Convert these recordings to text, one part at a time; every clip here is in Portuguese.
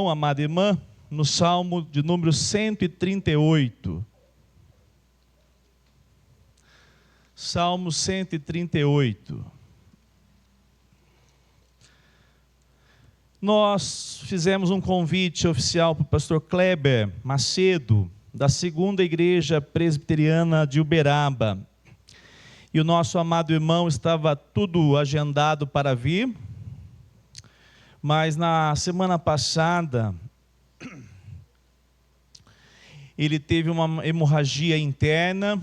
Amada irmã, no Salmo de número 138. Salmo 138. Nós fizemos um convite oficial para o pastor Kleber Macedo, da segunda igreja presbiteriana de Uberaba. E o nosso amado irmão estava tudo agendado para vir, mas na semana passada ele teve uma hemorragia interna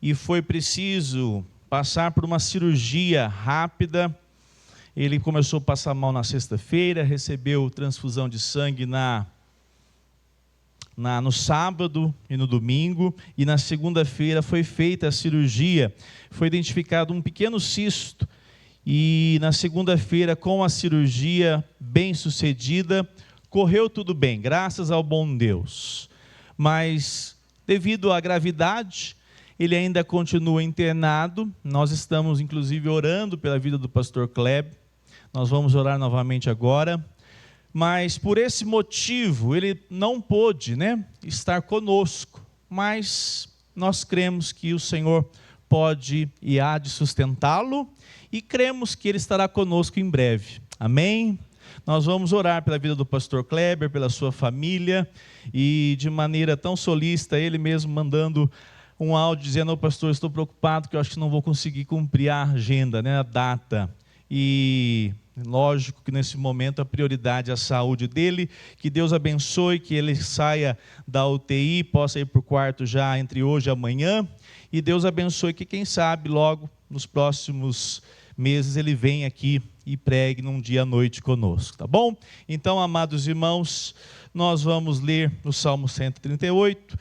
e foi preciso passar por uma cirurgia rápida. Ele começou a passar mal na sexta-feira, recebeu transfusão de sangue no sábado e no domingo, e na segunda-feira foi feita a cirurgia. Foi identificado um pequeno cisto, e na segunda-feira, com a cirurgia bem sucedida, correu tudo bem, graças ao bom Deus. Mas, devido à gravidade, ele ainda continua internado. Nós estamos, inclusive, orando pela vida do pastor Kleber. Nós vamos orar novamente agora. Mas, por esse motivo, ele não pôde, estar conosco. Mas nós cremos que o Senhor pode e há de sustentá-lo, e cremos que ele estará conosco em breve. Amém? Nós vamos orar pela vida do pastor Kleber, pela sua família, e de maneira tão solista, ele mesmo mandando um áudio dizendo: pastor, estou preocupado que eu acho que não vou conseguir cumprir a agenda, a data. E lógico que nesse momento a prioridade é a saúde dele. Que Deus abençoe, que ele saia da UTI, possa ir para o quarto já entre hoje e amanhã. E Deus abençoe que, quem sabe, logo nos próximos meses ele vem aqui e pregue num dia à noite conosco, tá bom? Então, amados irmãos, nós vamos ler o Salmo 138.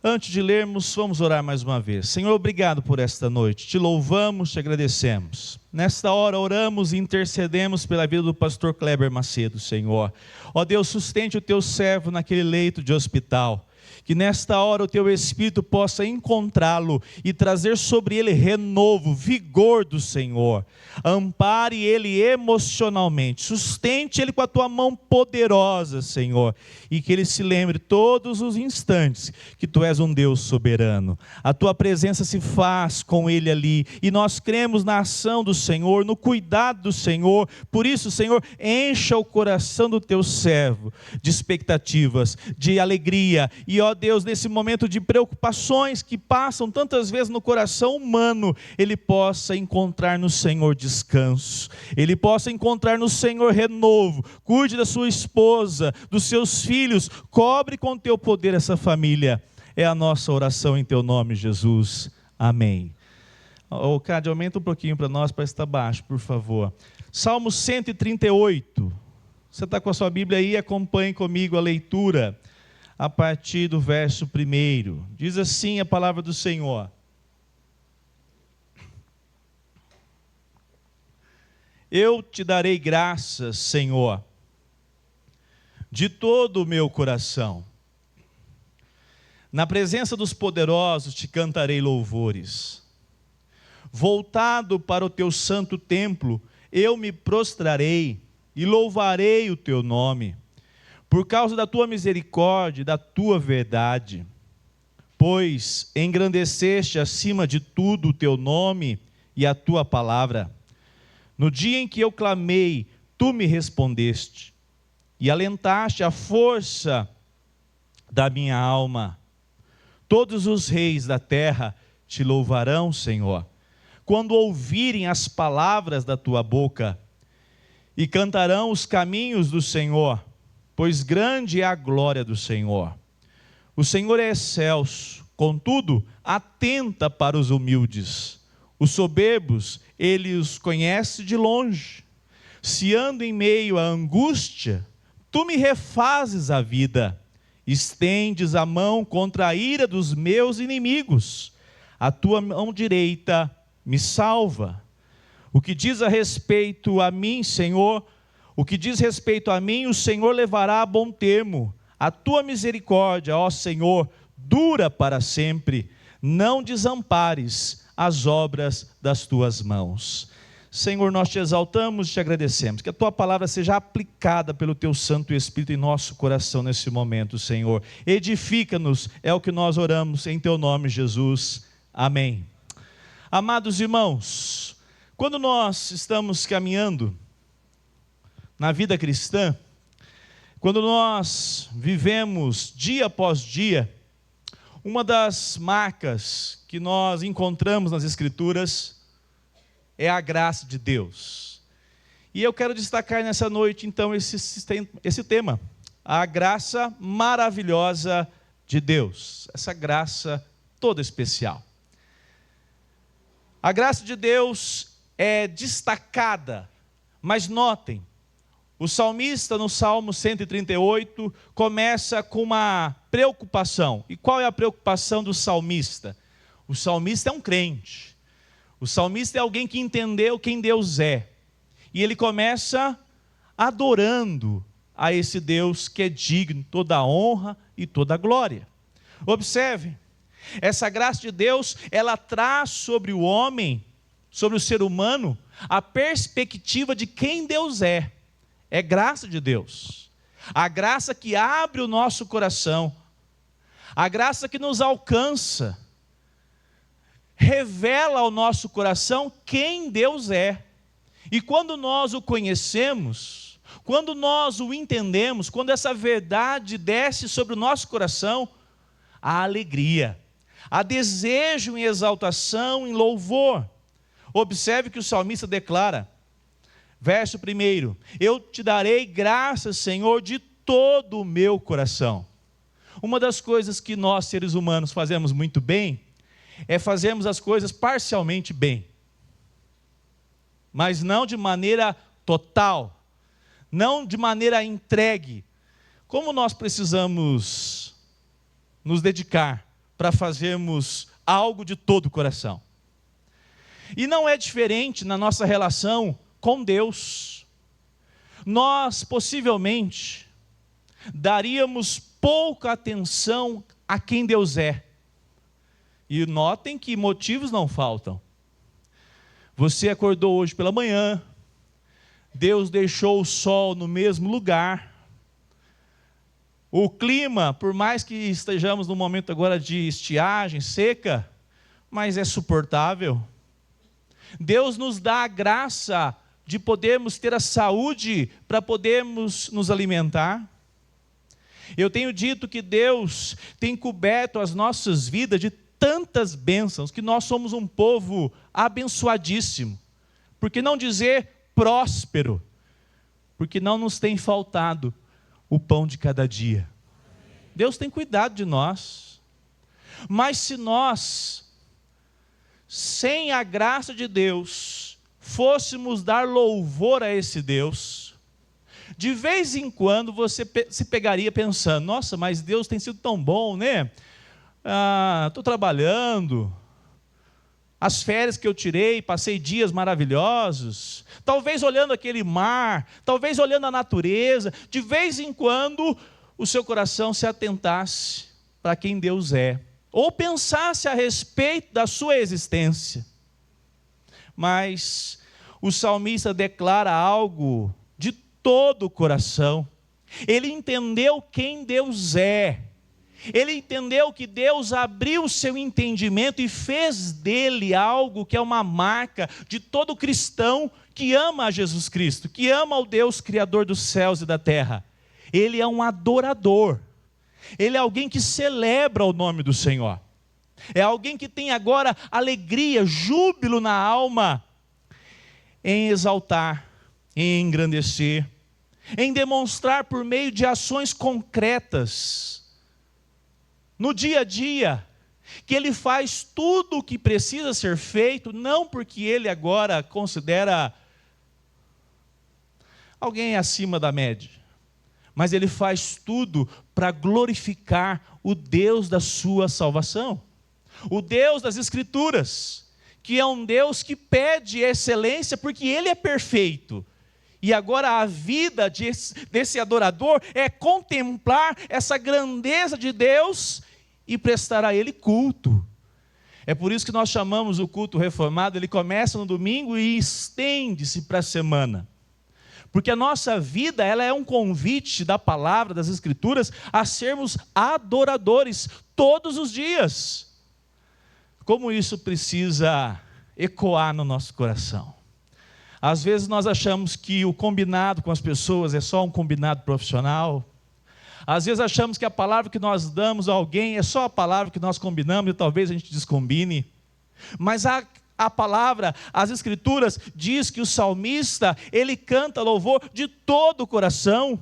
Antes de lermos, vamos orar mais uma vez. Senhor, obrigado por esta noite. Te louvamos, te agradecemos. Nesta hora oramos e intercedemos pela vida do pastor Kleber Macedo, Senhor. Ó Deus, sustente o teu servo naquele leito de hospital. Que nesta hora o teu Espírito possa encontrá-lo e trazer sobre ele renovo, vigor do Senhor. Ampare ele emocionalmente, sustente ele com a tua mão poderosa, Senhor. E que ele se lembre todos os instantes que tu és um Deus soberano. A tua presença se faz com ele ali. E nós cremos na ação do Senhor, no cuidado do Senhor. Por isso, Senhor, encha o coração do teu servo de expectativas, de alegria. E ó Deus, nesse momento de preocupações que passam tantas vezes no coração humano, ele possa encontrar no Senhor descanso, ele possa encontrar no Senhor renovo. Cuide da sua esposa, dos seus filhos, cobre com teu poder essa família. É a nossa oração em teu nome, Jesus. Amém. Ô Cádio, aumenta um pouquinho para nós, para estar baixo, por favor. Salmo 138. Você está com a sua Bíblia aí? Acompanhe comigo a leitura a partir do verso 1. Diz assim a palavra do Senhor: eu te darei graças, Senhor, de todo o meu coração. Na presença dos poderosos te cantarei louvores. Voltado para o teu santo templo, eu me prostrarei e louvarei o teu nome, por causa da tua misericórdia e da tua verdade. Pois engrandeceste acima de tudo o teu nome e a tua palavra. No dia em que eu clamei, tu me respondeste, e alentaste a força da minha alma. Todos os reis da terra te louvarão, Senhor, quando ouvirem as palavras da tua boca, e cantarão os caminhos do Senhor, pois grande é a glória do Senhor. O Senhor é excelso, contudo, atenta para os humildes. Os soberbos, ele os conhece de longe. Se ando em meio à angústia, tu me refazes a vida. Estendes a mão contra a ira dos meus inimigos. A tua mão direita me salva. O que diz a respeito a mim, Senhor, o que diz respeito a mim, o Senhor levará a bom termo. A tua misericórdia, ó Senhor, dura para sempre. Não desampares as obras das tuas mãos. Senhor, nós te exaltamos e te agradecemos, que a tua palavra seja aplicada pelo teu Santo Espírito em nosso coração nesse momento, Senhor. Edifica-nos, é o que nós oramos em teu nome, Jesus. Amém. Amados irmãos, quando nós estamos caminhando na vida cristã, quando nós vivemos dia após dia, uma das marcas que nós encontramos nas Escrituras é a graça de Deus. E eu quero destacar nessa noite, então, esse tema, a graça maravilhosa de Deus, essa graça toda especial. A graça de Deus é destacada, mas notem, o salmista no Salmo 138 começa com uma preocupação. E qual é a preocupação do salmista? O salmista é um crente. O salmista é alguém que entendeu quem Deus é. E ele começa adorando a esse Deus que é digno de toda a honra e toda a glória. Observe, essa graça de Deus, ela traz sobre o homem, sobre o ser humano, a perspectiva de quem Deus é. É graça de Deus. A graça que abre o nosso coração. A graça que nos alcança. Revela ao nosso coração quem Deus é. E quando nós o conhecemos, quando nós o entendemos, quando essa verdade desce sobre o nosso coração, há alegria, há desejo em exaltação, em louvor. Observe que o salmista declara, verso 1, eu te darei graças, Senhor, de todo o meu coração. Uma das coisas que nós, seres humanos, fazemos muito bem, é fazermos as coisas parcialmente bem, mas não de maneira total, não de maneira entregue. Como nós precisamos nos dedicar para fazermos algo de todo o coração. E não é diferente na nossa relação com Deus. Nós possivelmente daríamos pouca atenção a quem Deus é. E notem que motivos não faltam. Você acordou hoje pela manhã, Deus deixou o sol no mesmo lugar. O clima, por mais que estejamos num momento agora de estiagem, seca, mas é suportável. Deus nos dá a graça de podermos ter a saúde para podermos nos alimentar. Eu tenho dito que Deus tem coberto as nossas vidas de tantas bênçãos, que nós somos um povo abençoadíssimo. Por que não dizer próspero? Porque não nos tem faltado o pão de cada dia. Deus tem cuidado de nós. Mas se nós, sem a graça de Deus, fôssemos dar louvor a esse Deus, de vez em quando você se pegaria pensando, nossa, mas Deus tem sido tão bom, né? Estou trabalhando, as férias que eu tirei, passei dias maravilhosos, talvez olhando aquele mar, talvez olhando a natureza, de vez em quando o seu coração se atentasse para quem Deus é, ou pensasse a respeito da sua existência. Mas o salmista declara algo de todo o coração. Ele entendeu quem Deus é. Ele entendeu que Deus abriu o seu entendimento e fez dele algo que é uma marca de todo cristão que ama a Jesus Cristo, que ama ao Deus Criador dos céus e da terra. Ele é um adorador. Ele é alguém que celebra o nome do Senhor. É alguém que tem agora alegria, júbilo na alma, em exaltar, em engrandecer, em demonstrar por meio de ações concretas, no dia a dia, que ele faz tudo o que precisa ser feito, não porque ele agora considera alguém acima da média, mas ele faz tudo para glorificar o Deus da sua salvação, o Deus das Escrituras, que é um Deus que pede excelência porque ele é perfeito. E agora a vida desse adorador é contemplar essa grandeza de Deus e prestar a Ele culto. É por isso que nós chamamos o culto reformado, ele começa no domingo e estende-se para a semana. Porque a nossa vida, ela é um convite da palavra, das Escrituras, a sermos adoradores todos os dias. Como isso precisa ecoar no nosso coração? Às vezes nós achamos que o combinado com as pessoas é só um combinado profissional. Às vezes achamos que a palavra que nós damos a alguém é só a palavra que nós combinamos e talvez a gente descombine. Mas a palavra, as Escrituras, diz que o salmista, ele canta louvor de todo o coração.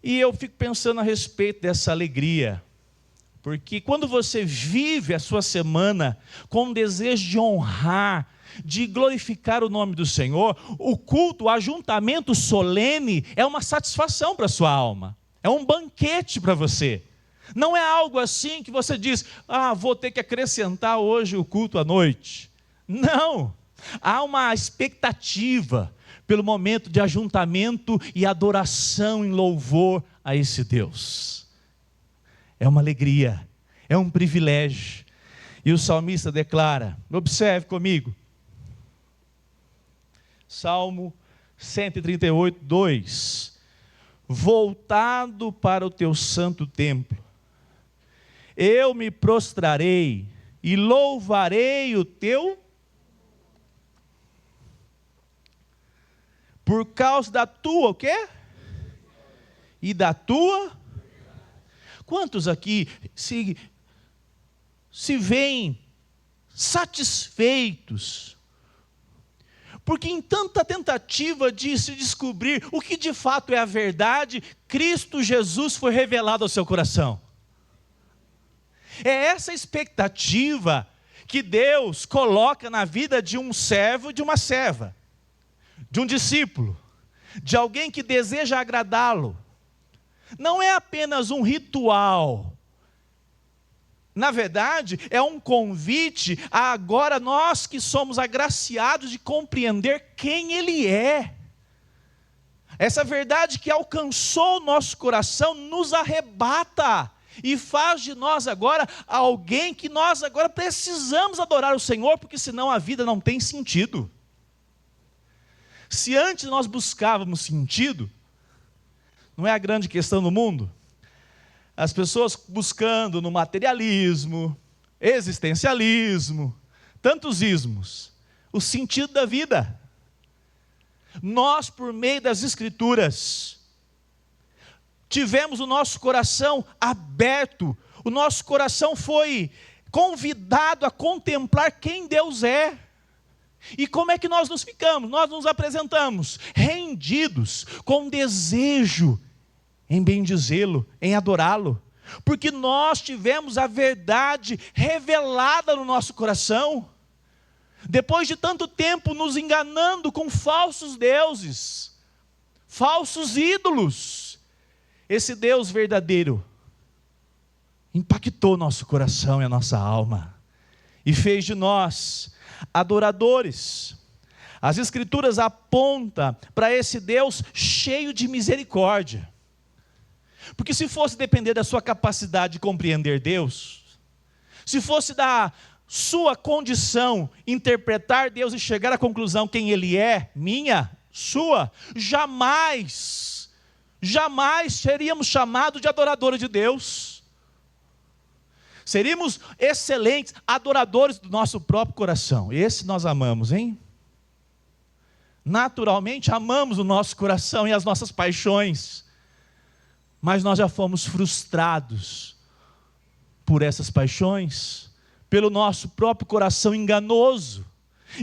E eu fico pensando a respeito dessa alegria. Porque quando você vive a sua semana com o desejo de honrar, de glorificar o nome do Senhor, o culto, o ajuntamento solene é uma satisfação para a sua alma. É um banquete para você. Não é algo assim que você diz, vou ter que acrescentar hoje o culto à noite. Não. Há uma expectativa pelo momento de ajuntamento e adoração em louvor a esse Deus. É uma alegria, é um privilégio. E o salmista declara, observe comigo. Salmo 138, 2. Voltado para o teu santo templo, eu me prostrarei e louvarei o teu, por causa da tua, o quê? E da tua. Quantos aqui se veem satisfeitos? Porque em tanta tentativa de se descobrir o que de fato é a verdade, Cristo Jesus foi revelado ao seu coração. É essa expectativa que Deus coloca na vida de um servo e de uma serva, de um discípulo, de alguém que deseja agradá-lo. Não é apenas um ritual. Na verdade, é um convite a agora nós que somos agraciados de compreender quem Ele é. Essa verdade que alcançou o nosso coração nos arrebata e faz de nós agora alguém que nós agora precisamos adorar o Senhor, porque senão a vida não tem sentido. Se antes nós buscávamos sentido, não é a grande questão do mundo? As pessoas buscando no materialismo, existencialismo, tantos ismos, o sentido da vida. Nós, por meio das Escrituras, tivemos o nosso coração aberto, o nosso coração foi convidado a contemplar quem Deus é. E como é que nós nos ficamos? Nós nos apresentamos rendidos, com desejo em bendizê-lo, em adorá-lo, porque nós tivemos a verdade revelada no nosso coração. Depois de tanto tempo nos enganando com falsos deuses, falsos ídolos, esse Deus verdadeiro impactou nosso coração e a nossa alma, e fez de nós adoradores. As Escrituras apontam para esse Deus cheio de misericórdia. Porque se fosse depender da sua capacidade de compreender Deus, se fosse da sua condição interpretar Deus e chegar à conclusão quem Ele é, minha, sua, jamais seríamos chamados de adoradores de Deus. Seríamos excelentes adoradores do nosso próprio coração. Esse nós amamos, hein? Naturalmente amamos o nosso coração e as nossas paixões. Mas nós já fomos frustrados por essas paixões, pelo nosso próprio coração enganoso.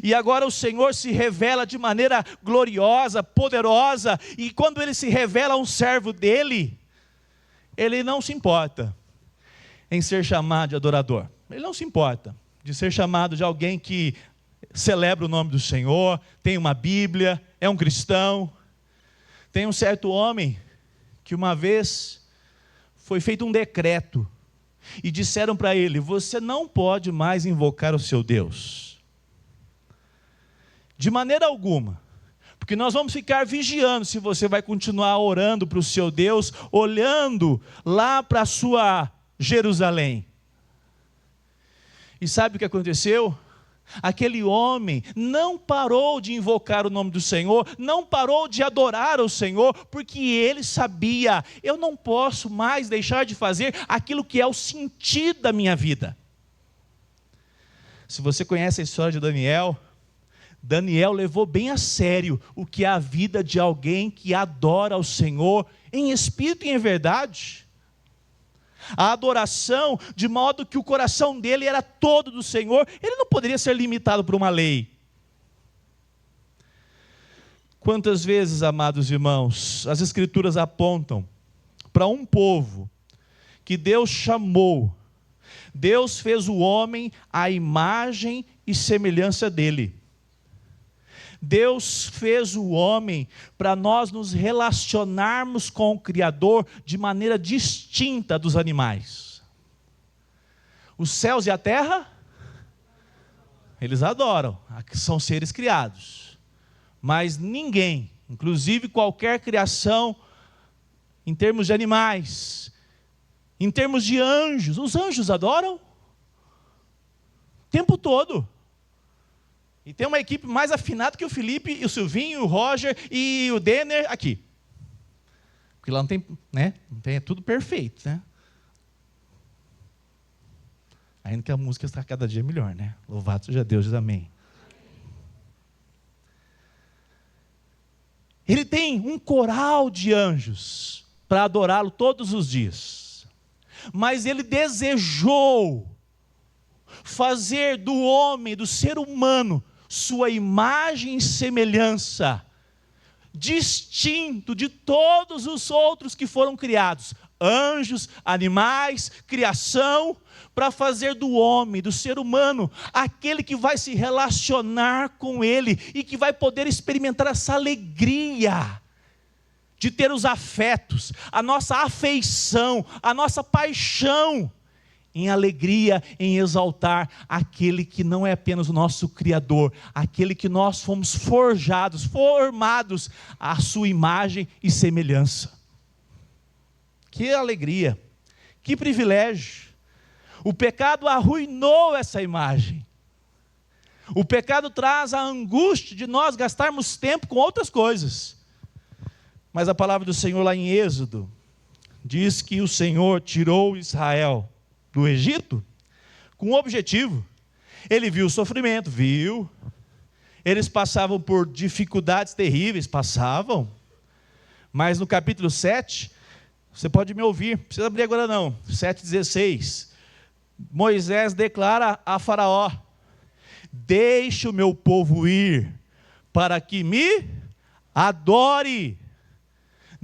E agora o Senhor se revela de maneira gloriosa, poderosa, e quando Ele se revela a um servo dEle, Ele não se importa em ser chamado de adorador. Ele não se importa de ser chamado de alguém que celebra o nome do Senhor, tem uma Bíblia, é um cristão. Tem um certo homem que uma vez foi feito um decreto e disseram para ele: você não pode mais invocar o seu Deus, de maneira alguma, porque nós vamos ficar vigiando se você vai continuar orando para o seu Deus, olhando lá para a sua Jerusalém. E sabe o que aconteceu? Aquele homem não parou de invocar o nome do Senhor, não parou de adorar o Senhor, porque ele sabia: eu não posso mais deixar de fazer aquilo que é o sentido da minha vida. Se você conhece a história de Daniel, Daniel levou bem a sério o que é a vida de alguém que adora ao Senhor em espírito e em verdade. A adoração, de modo que o coração dele era todo do Senhor, ele não poderia ser limitado por uma lei. Quantas vezes, amados irmãos, as Escrituras apontam para um povo que Deus chamou, Deus fez o homem à imagem e semelhança dele. Deus fez o homem para nós nos relacionarmos com o Criador de maneira distinta dos animais. Os céus e a terra, eles adoram, são seres criados. Mas ninguém, inclusive qualquer criação, em termos de animais, em termos de anjos, os anjos adoram o tempo todo. E tem uma equipe mais afinada que o Felipe, e o Silvinho, o Roger e o Denner aqui. Porque lá não tem, né? Não tem, é tudo perfeito, né? Ainda que a música está cada dia melhor, né? Louvado seja Deus, diz amém. Ele tem um coral de anjos para adorá-lo todos os dias. Mas ele desejou fazer do homem, do ser humano, sua imagem e semelhança, distinto de todos os outros que foram criados, anjos, animais, criação, para fazer do homem, do ser humano, aquele que vai se relacionar com ele e que vai poder experimentar essa alegria de ter os afetos, a nossa afeição, a nossa paixão, em alegria, em exaltar aquele que não é apenas o nosso Criador, aquele que nós fomos forjados, formados à sua imagem e semelhança. Que alegria, que privilégio. O pecado arruinou essa imagem. O pecado traz a angústia de nós gastarmos tempo com outras coisas. Mas a palavra do Senhor lá em Êxodo diz que o Senhor tirou Israel do Egito com um objetivo. Ele viu o sofrimento, viu. Eles passavam por dificuldades terríveis, passavam. Mas no capítulo 7, você pode me ouvir, não precisa abrir agora não, 7,16. Moisés declara a Faraó: deixe o meu povo ir, para que me adore.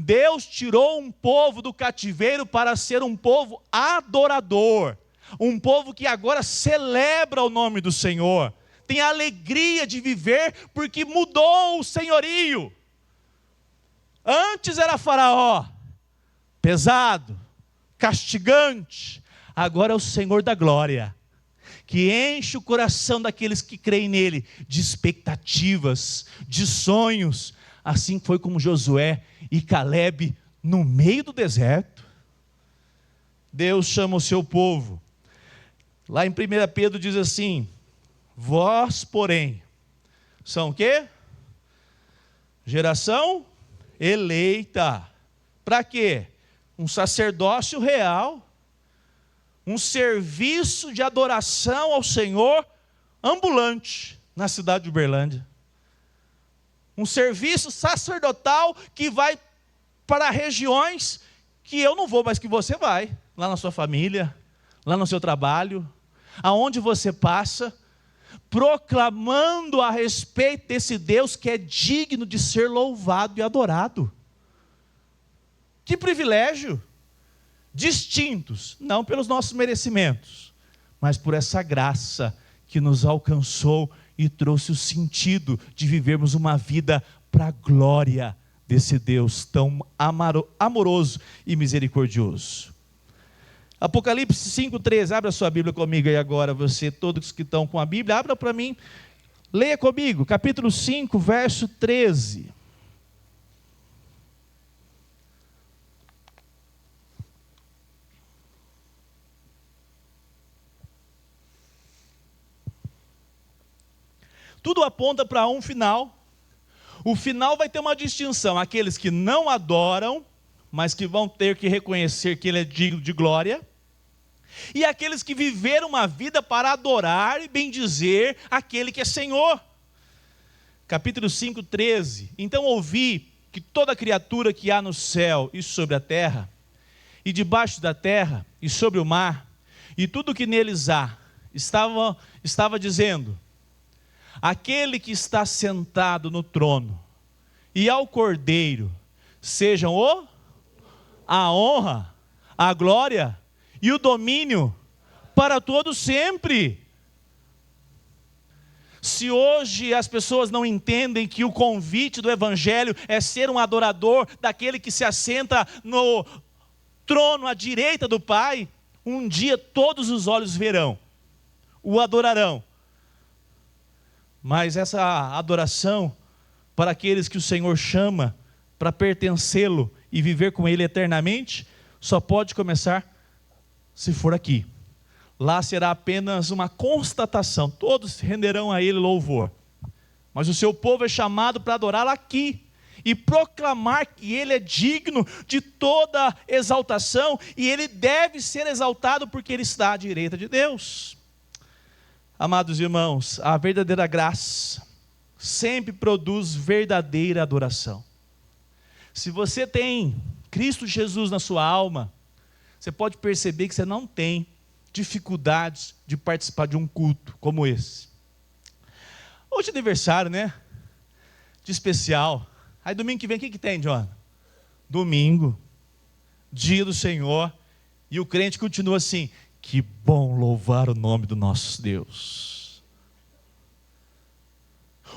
Deus tirou um povo do cativeiro para ser um povo adorador, um povo que agora celebra o nome do Senhor, tem a alegria de viver porque mudou o senhorio. Antes era Faraó, pesado, castigante, agora é o Senhor da glória, que enche o coração daqueles que creem nele de expectativas, de sonhos. Assim foi como Josué e Calebe no meio do deserto. Deus chama o seu povo. Lá em 1 Pedro diz assim: vós, porém, são o quê? Geração eleita. Para quê? Um sacerdócio real, um serviço de adoração ao Senhor ambulante na cidade de Uberlândia. Um serviço sacerdotal que vai para regiões que eu não vou, mas que você vai. Lá na sua família, lá no seu trabalho, aonde você passa, proclamando a respeito desse Deus que é digno de ser louvado e adorado. Que privilégio! Distintos, não pelos nossos merecimentos, mas por essa graça que nos alcançou e trouxe o sentido de vivermos uma vida para a glória desse Deus tão amoroso e misericordioso. Apocalipse 5,13, abra sua Bíblia comigo aí agora, você, todos que estão com a Bíblia, abra para mim, leia comigo, capítulo 5, verso 13. Tudo aponta para um final. O final vai ter uma distinção: aqueles que não adoram, mas que vão ter que reconhecer que Ele é digno de glória, e aqueles que viveram uma vida para adorar e bendizer aquele que é Senhor. Capítulo 5, 13. Então ouvi que toda criatura que há no céu e sobre a terra, e debaixo da terra e sobre o mar, e tudo que neles há, estava dizendo: aquele que está sentado no trono e ao Cordeiro sejam a honra, a glória e o domínio para todo sempre. Se hoje as pessoas não entendem que o convite do Evangelho é ser um adorador daquele que se assenta no trono à direita do Pai, um dia todos os olhos verão, o adorarão. Mas essa adoração para aqueles que o Senhor chama para pertencê-lo e viver com Ele eternamente, só pode começar se for aqui. Lá será apenas uma constatação, todos renderão a Ele louvor, mas o seu povo é chamado para adorá-lo aqui, e proclamar que Ele é digno de toda exaltação, e Ele deve ser exaltado porque Ele está à direita de Deus. Amados irmãos, a verdadeira graça sempre produz verdadeira adoração. Se você tem Cristo Jesus na sua alma, você pode perceber que você não tem dificuldades de participar de um culto como esse. Hoje é aniversário, né? De especial. Aí domingo que vem, o que tem, John? Domingo, dia do Senhor, e o crente continua assim: que bom louvar o nome do nosso Deus.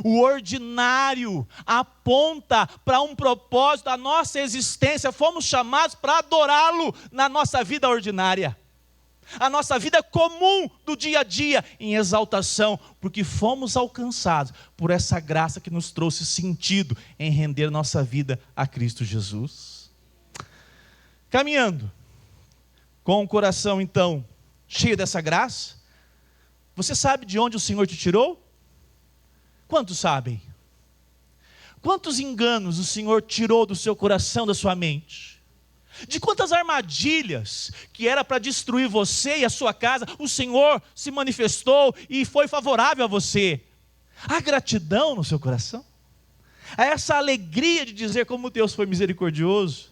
O ordinário aponta para um propósito da nossa existência. Fomos chamados para adorá-lo na nossa vida ordinária, a nossa vida comum do dia a dia, em exaltação, porque fomos alcançados por essa graça que nos trouxe sentido em render nossa vida a Cristo Jesus. Caminhando com o coração então cheio dessa graça, você sabe de onde o Senhor te tirou? Quantos sabem? Quantos enganos o Senhor tirou do seu coração, da sua mente? De quantas armadilhas que era para destruir você e a sua casa, o Senhor se manifestou e foi favorável a você? Há gratidão no seu coração? Há essa alegria de dizer como Deus foi misericordioso?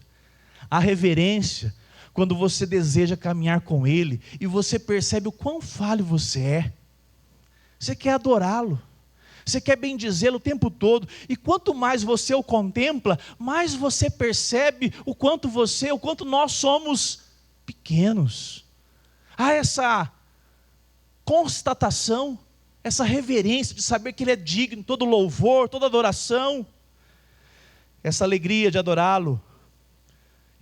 Há reverência quando você deseja caminhar com Ele e você percebe o quão falho você é? Você quer adorá-lo, você quer bendizê-lo o tempo todo, e quanto mais você o contempla, mais você percebe o quanto nós somos pequenos. Há essa constatação, essa reverência de saber que Ele é digno, todo louvor, toda adoração, essa alegria de adorá-lo,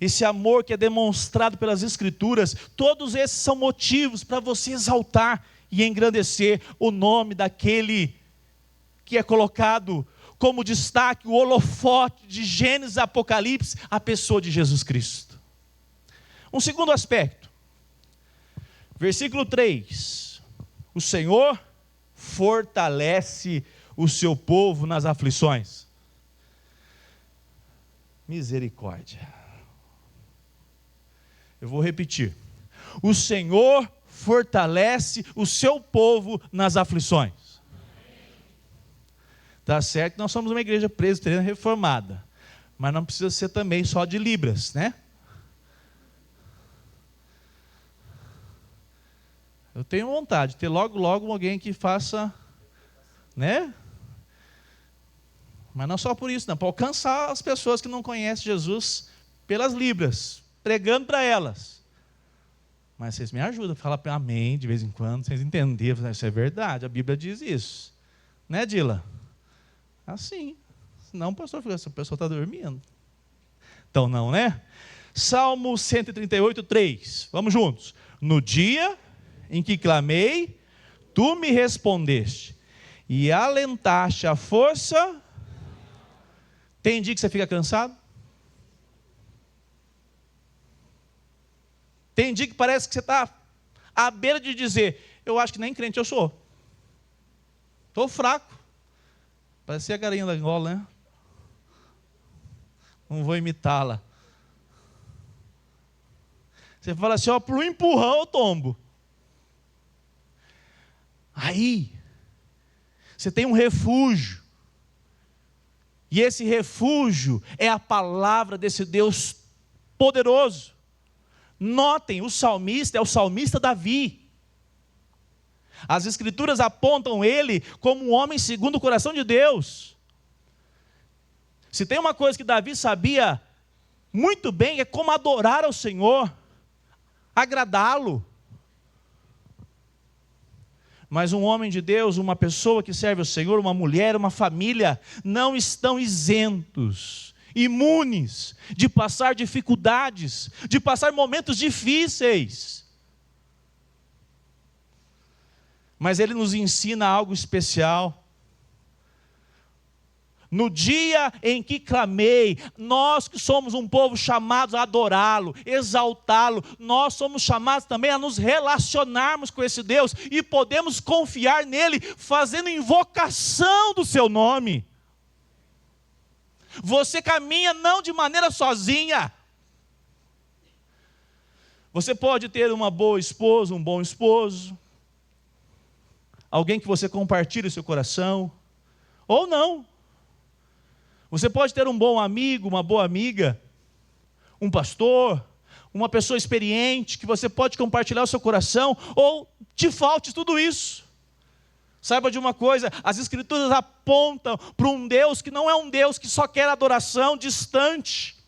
esse amor que é demonstrado pelas Escrituras, todos esses são motivos para você exaltar e engrandecer o nome daquele que é colocado como destaque, o holofote de Gênesis e Apocalipse, a pessoa de Jesus Cristo. Um segundo aspecto, versículo 3, o Senhor fortalece o seu povo nas aflições. Misericórdia. Eu vou repetir, o Senhor fortalece o seu povo nas aflições. Tá certo que nós somos uma igreja presbiteriana reformada, mas não precisa ser também só de Libras, né? Eu tenho vontade de ter logo alguém que faça, né? Mas não só por isso, não, para alcançar as pessoas que não conhecem Jesus pelas Libras, pregando para elas. Mas vocês me ajudam, fala amém de vez em quando, vocês entenderam, isso é verdade, a Bíblia diz isso, né, Dila? Assim, senão o pastor fica, essa pessoa está dormindo. Então não, né? Salmo 138, 3, vamos juntos. No dia em que clamei, tu me respondeste, e alentaste a força. Tem dia que você fica cansado? Tem dia que parece que você está à beira de dizer, eu acho que nem crente eu sou. Estou fraco. Parecia a galinha da Angola, né? Não vou imitá-la. Você fala assim, ó, por um empurrão eu tombo. Aí, você tem um refúgio. E esse refúgio é a palavra desse Deus poderoso. Notem, o salmista é o salmista Davi. As escrituras apontam ele como um homem segundo o coração de Deus. Se tem uma coisa que Davi sabia muito bem, é como adorar ao Senhor, agradá-lo. Mas um homem de Deus, uma pessoa que serve ao Senhor, uma mulher, uma família, não estão isentos, imunes de passar dificuldades, de passar momentos difíceis. Mas ele nos ensina algo especial. No dia em que clamei, nós que somos um povo chamados a adorá-lo, exaltá-lo, nós somos chamados também a nos relacionarmos com esse Deus e podemos confiar nele, fazendo invocação do seu nome. Você caminha não de maneira sozinha. Você pode ter uma boa esposa, um bom esposo, alguém que você compartilhe o seu coração, ou não. Você pode ter um bom amigo, uma boa amiga, um pastor, uma pessoa experiente, que você pode compartilhar o seu coração, ou te falte tudo isso. Saiba de uma coisa, as escrituras apontam para um Deus que não é um Deus que só quer adoração distante,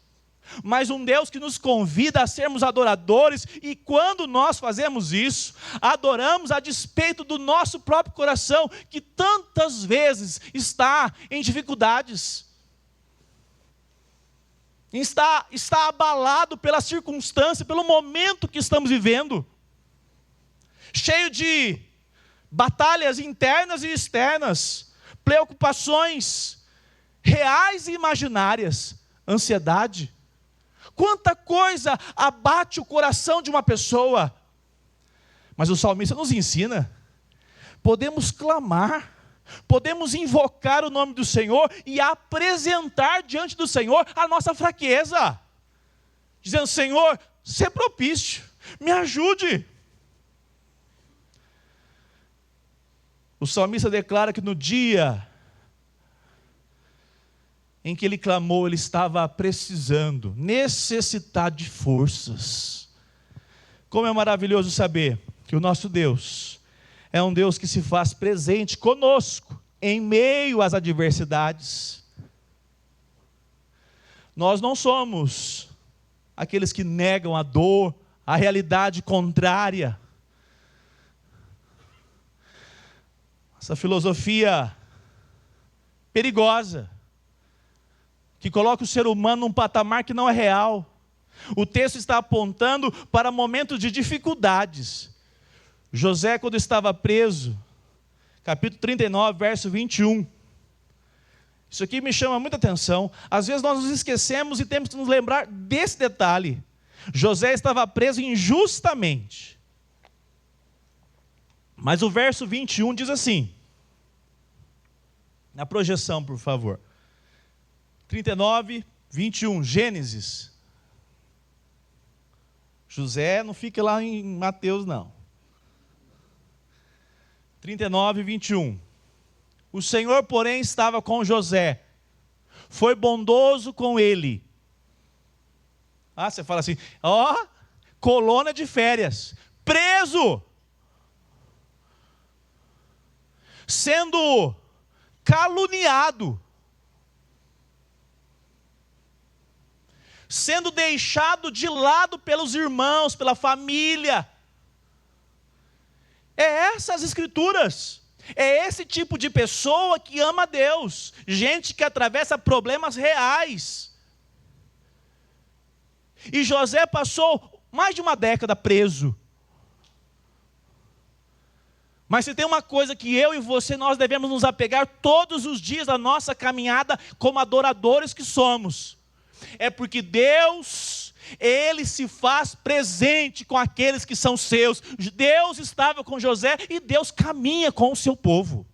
mas um Deus que nos convida a sermos adoradores, e quando nós fazemos isso, adoramos a despeito do nosso próprio coração, que tantas vezes está em dificuldades. Está abalado pela circunstância, pelo momento que estamos vivendo, cheio de batalhas internas e externas, preocupações reais e imaginárias, ansiedade. Quanta coisa abate o coração de uma pessoa. Mas o salmista nos ensina, podemos clamar, podemos invocar o nome do Senhor e apresentar diante do Senhor a nossa fraqueza, dizendo: Senhor, sê propício, me ajude. O salmista declara que no dia em que ele clamou, ele estava precisando, necessitado de forças. Como é maravilhoso saber que o nosso Deus é um Deus que se faz presente conosco, em meio às adversidades. Nós não somos aqueles que negam a dor, a realidade contrária. Essa filosofia perigosa, que coloca o ser humano num patamar que não é real. O texto está apontando para momentos de dificuldades. José, quando estava preso, capítulo 39, verso 21. Isso aqui me chama muita atenção. Às vezes nós nos esquecemos e temos que nos lembrar desse detalhe. José estava preso injustamente. Mas o verso 21 diz assim, na projeção, por favor. 39, 21, Gênesis. José não fica lá em Mateus, não. 39, 21. O Senhor, porém, estava com José, foi bondoso com ele. Ah, você fala assim, ó, colônia de férias, preso, sendo caluniado, sendo deixado de lado pelos irmãos, pela família. É essas escrituras, é esse tipo de pessoa que ama a Deus, gente que atravessa problemas reais. E José passou mais de uma década preso. Mas se tem uma coisa que eu e você, nós devemos nos apegar todos os dias da nossa caminhada como adoradores que somos, é porque Deus, Ele se faz presente com aqueles que são seus. Deus estava com José e Deus caminha com o seu povo.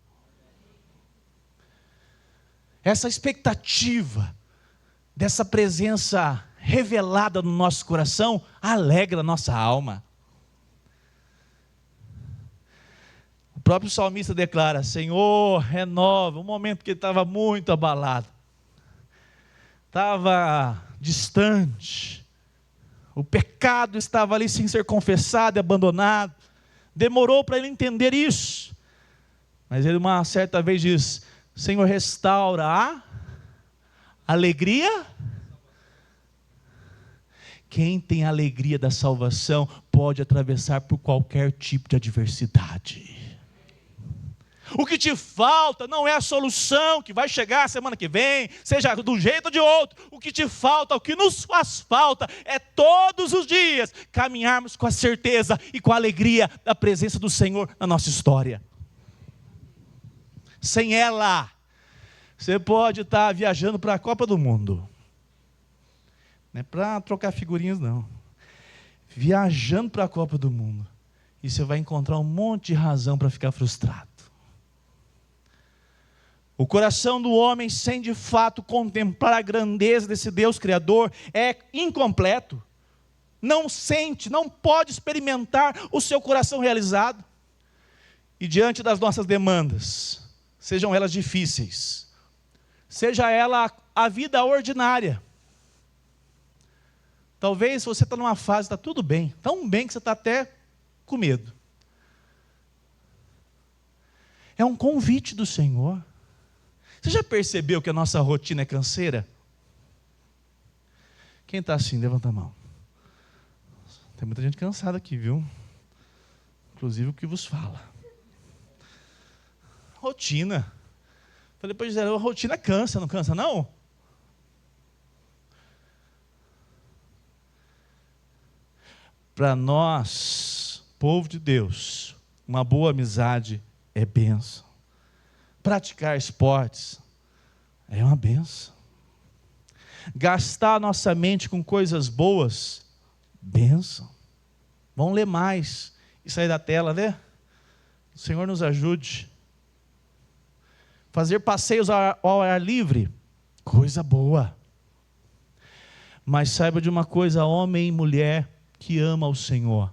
essa expectativa dessa presença revelada no nosso coração alegra a nossa alma. O próprio salmista declara: Senhor, renova. Um momento que ele estava muito abalado, estava distante, o pecado estava ali sem ser confessado e abandonado. Demorou para ele entender isso, mas ele uma certa vez diz: Senhor, restaura a alegria. Quem tem a alegria da salvação pode atravessar por qualquer tipo de adversidade. O que te falta não é a solução que vai chegar semana que vem, seja de um jeito ou de outro. O que te falta, o que nos faz falta, é todos os dias caminharmos com a certeza e com a alegria da presença do Senhor na nossa história. Sem ela, você pode estar viajando para a Copa do Mundo. Não é para trocar figurinhas, não. Viajando para a Copa do Mundo. E você vai encontrar um monte de razão para ficar frustrado. O coração do homem, sem de fato contemplar a grandeza desse Deus Criador, é incompleto. Não sente, não pode experimentar o seu coração realizado. E diante das nossas demandas, sejam elas difíceis, seja ela a vida ordinária, talvez você está numa fase, está tudo bem, tão bem que você está até com medo. É um convite do Senhor. Você já percebeu que a nossa rotina é canseira? Quem está assim, levanta a mão. Tem muita gente cansada aqui, viu? Inclusive o que vos fala. Rotina. Falei para Gisele, a rotina cansa, não cansa não? Para nós, povo de Deus, uma boa amizade é bênção. Praticar esportes é uma bênção. Gastar a nossa mente com coisas boas, bênção. Vamos ler mais e sair da tela, né? O Senhor nos ajude. Fazer passeios ao ar livre, coisa boa. Mas saiba de uma coisa, homem e mulher que ama o Senhor,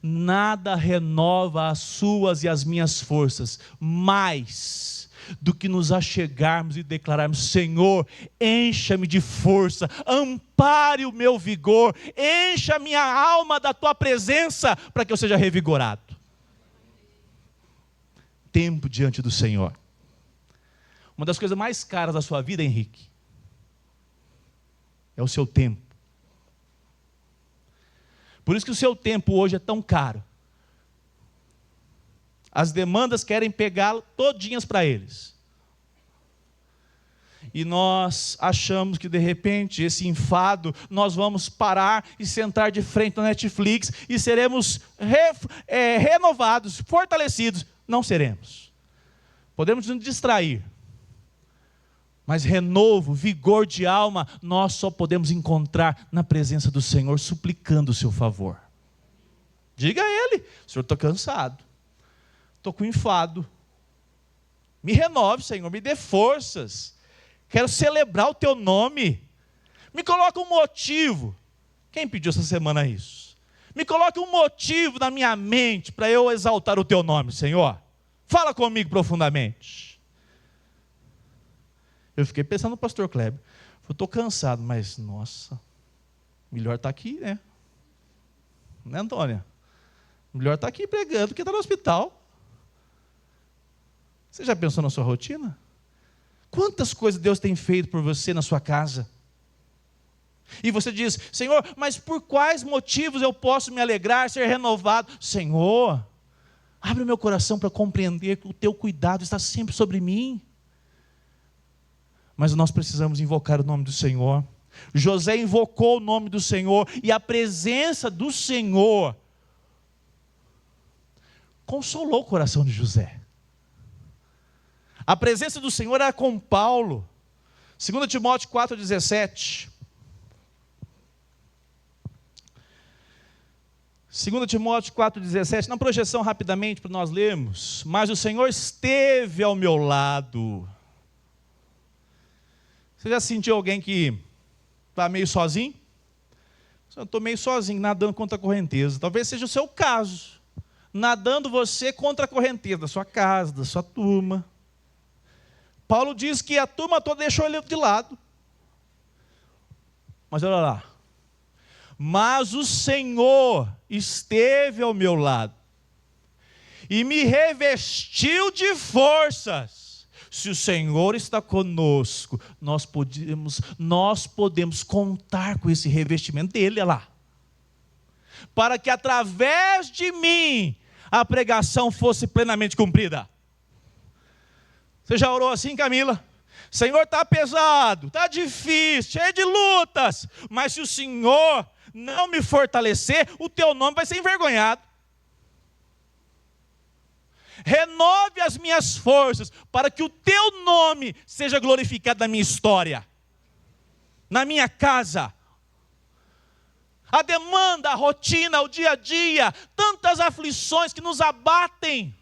nada renova as suas e as minhas forças mais do que nos achegarmos e declararmos: Senhor, encha-me de força, ampare o meu vigor, encha a minha alma da tua presença, para que eu seja revigorado. Tempo diante do Senhor. Uma das coisas mais caras da sua vida, Henrique, é o seu tempo. Por isso que o seu tempo hoje é tão caro. As demandas querem pegá-lo todinhas para eles. E nós achamos que de repente esse enfado, nós vamos parar e sentar de frente na Netflix e seremos renovados, fortalecidos. Não seremos. Podemos nos distrair. Mas renovo, vigor de alma, nós só podemos encontrar na presença do Senhor, suplicando o seu favor. Diga a Ele: Senhor, estou cansado, estou com enfado, me renove, Senhor, me dê forças, quero celebrar o teu nome, me coloca um motivo. Quem pediu essa semana isso? Me coloca um motivo na minha mente para eu exaltar o teu nome, Senhor. Fala comigo profundamente. Eu fiquei pensando no pastor Kleber. Eu estou cansado, mas nossa, melhor estar aqui, né? Né, Antônia? Melhor estar aqui pregando do que estar no hospital. Você já pensou na sua rotina? Quantas coisas Deus tem feito por você na sua casa? E você diz: Senhor, mas por quais motivos eu posso me alegrar, ser renovado? Senhor, abre o meu coração para compreender que o teu cuidado está sempre sobre mim. Mas nós precisamos invocar o nome do Senhor. José invocou o nome do Senhor, e a presença do Senhor consolou o coração de José. A presença do Senhor era com Paulo. 2 Timóteo 4,17. 2 Timóteo 4,17, na projeção rapidamente para nós lermos. Mas o Senhor esteve ao meu lado. Você já sentiu alguém que está meio sozinho? Eu estou meio sozinho, nadando contra a correnteza. Talvez seja o seu caso. Nadando você contra a correnteza da sua casa, da sua turma. Paulo diz que a turma toda deixou ele de lado. Mas olha lá. Mas o Senhor esteve ao meu lado e me revestiu de forças. Se o Senhor está conosco, nós podemos contar com esse revestimento dele, olha lá. Para que através de mim a pregação fosse plenamente cumprida. Você já orou assim, Camila? Senhor, está pesado, está difícil, cheio de lutas, mas se o Senhor não me fortalecer, o teu nome vai ser envergonhado. Renove as minhas forças, para que o teu nome seja glorificado na minha história, na minha casa. A demanda, a rotina, o dia a dia, tantas aflições que nos abatem.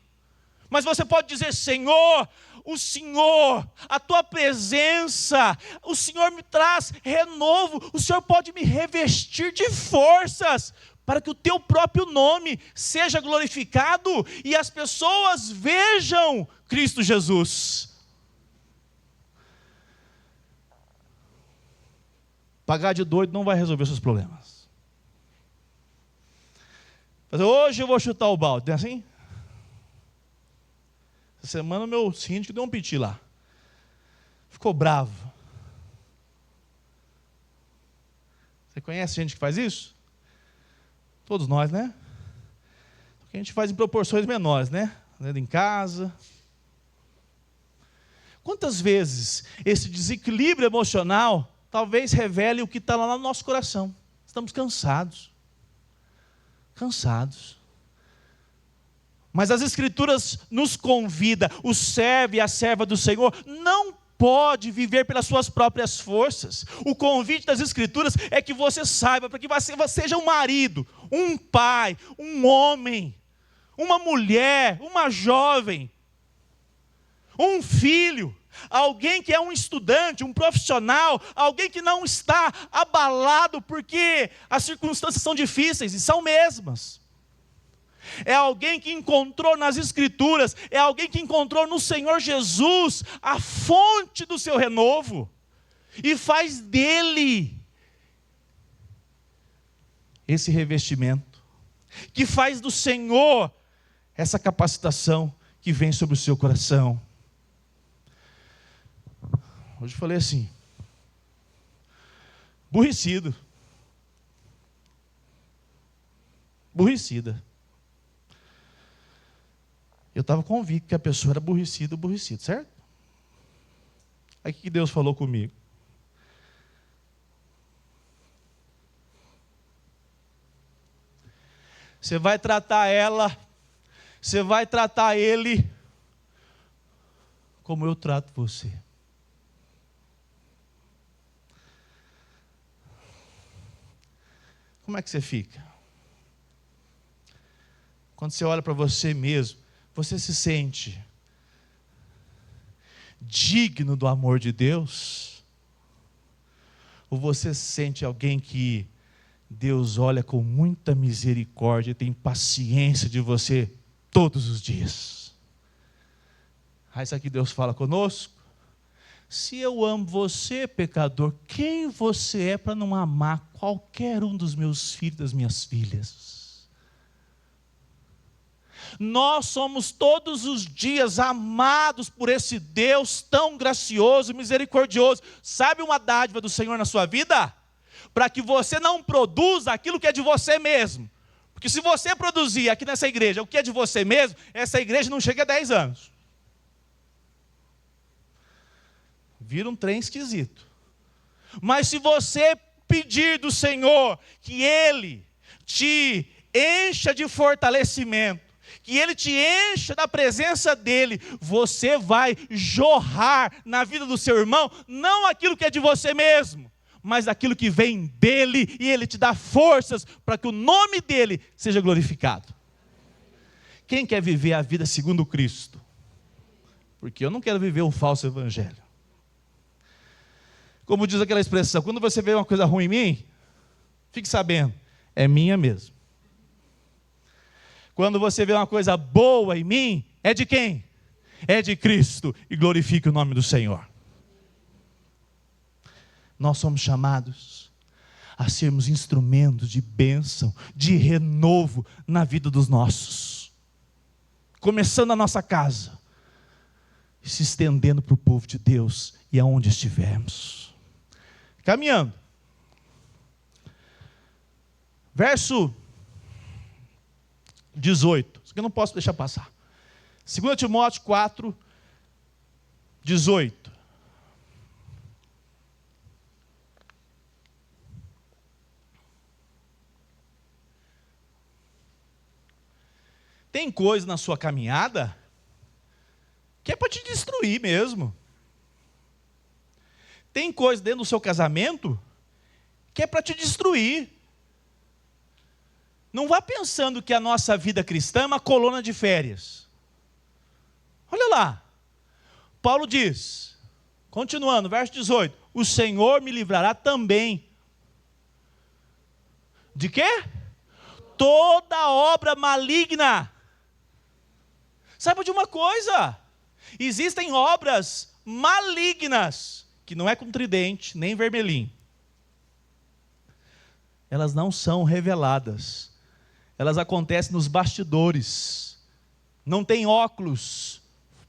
Mas você pode dizer, Senhor, o Senhor, a tua presença, o Senhor me traz renovo, o Senhor pode me revestir de forças, para que o teu próprio nome seja glorificado e as pessoas vejam Cristo Jesus. Pagar de doido não vai resolver seus problemas. Mas hoje eu vou chutar o balde, não é assim? Essa semana o meu síndico deu um piti lá. Ficou bravo. Você conhece gente que faz isso? Todos nós, né? A gente faz em proporções menores, né? Dentro em casa. Quantas vezes esse desequilíbrio emocional talvez revele o que está lá no nosso coração? Estamos cansados. Cansados. Mas as Escrituras nos convidam, o servo e a serva do Senhor não pode viver pelas suas próprias forças. O convite das Escrituras é que você saiba, para que você seja um marido, um pai, um homem, uma mulher, uma jovem, um filho, alguém que é um estudante, um profissional, alguém que não está abalado porque as circunstâncias são difíceis, e são mesmas. É alguém que encontrou nas Escrituras, é alguém que encontrou no Senhor Jesus a fonte do seu renovo, e faz dele esse revestimento, que faz do Senhor essa capacitação que vem sobre o seu coração. Hoje eu falei assim, aborrecido, aborrecida. Eu estava convicto que a pessoa era aborrecida, certo? Aí o que Deus falou comigo? Você vai tratar ela, você vai tratar ele, como eu trato você. Como é que você fica? Quando você olha para você mesmo, você se sente digno do amor de Deus? Ou você se sente alguém que Deus olha com muita misericórdia e tem paciência de você todos os dias? Aí isso aqui Deus fala conosco. Se eu amo você, pecador, quem você é para não amar qualquer um dos meus filhos, das minhas filhas? Nós somos todos os dias amados por esse Deus tão gracioso e misericordioso. Sabe uma dádiva do Senhor na sua vida? Para que você não produza aquilo que é de você mesmo. Porque se você produzir aqui nessa igreja o que é de você mesmo, essa igreja não chega a 10 anos. Vira um trem esquisito. Mas se você pedir do Senhor que Ele te encha de fortalecimento, que Ele te encha da presença dEle, você vai jorrar na vida do seu irmão, não aquilo que é de você mesmo, mas aquilo que vem dEle, e Ele te dá forças para que o nome dEle seja glorificado. Quem quer viver a vida segundo Cristo? Porque eu não quero viver um falso evangelho. Como diz aquela expressão, quando você vê uma coisa ruim em mim, fique sabendo, é minha mesmo. Quando você vê uma coisa boa em mim, é de quem? É de Cristo, e glorifique o nome do Senhor. Nós somos chamados a sermos instrumentos de bênção, de renovo na vida dos nossos. Começando na nossa casa, e se estendendo para o povo de Deus e aonde estivermos. Caminhando. Verso 18. Isso aqui eu não posso deixar passar. 2 Timóteo 4, 18. Tem coisa na sua caminhada que é para te destruir mesmo. Tem coisa dentro do seu casamento que é para te destruir. Não vá pensando que a nossa vida cristã é uma colônia de férias. Olha lá. Paulo diz, continuando, verso 18: o Senhor me livrará também. De quê? Toda obra maligna. Saiba de uma coisa, existem obras malignas, que não é com tridente, nem vermelhinho. Elas não são reveladas, elas acontecem nos bastidores. Não tem óculos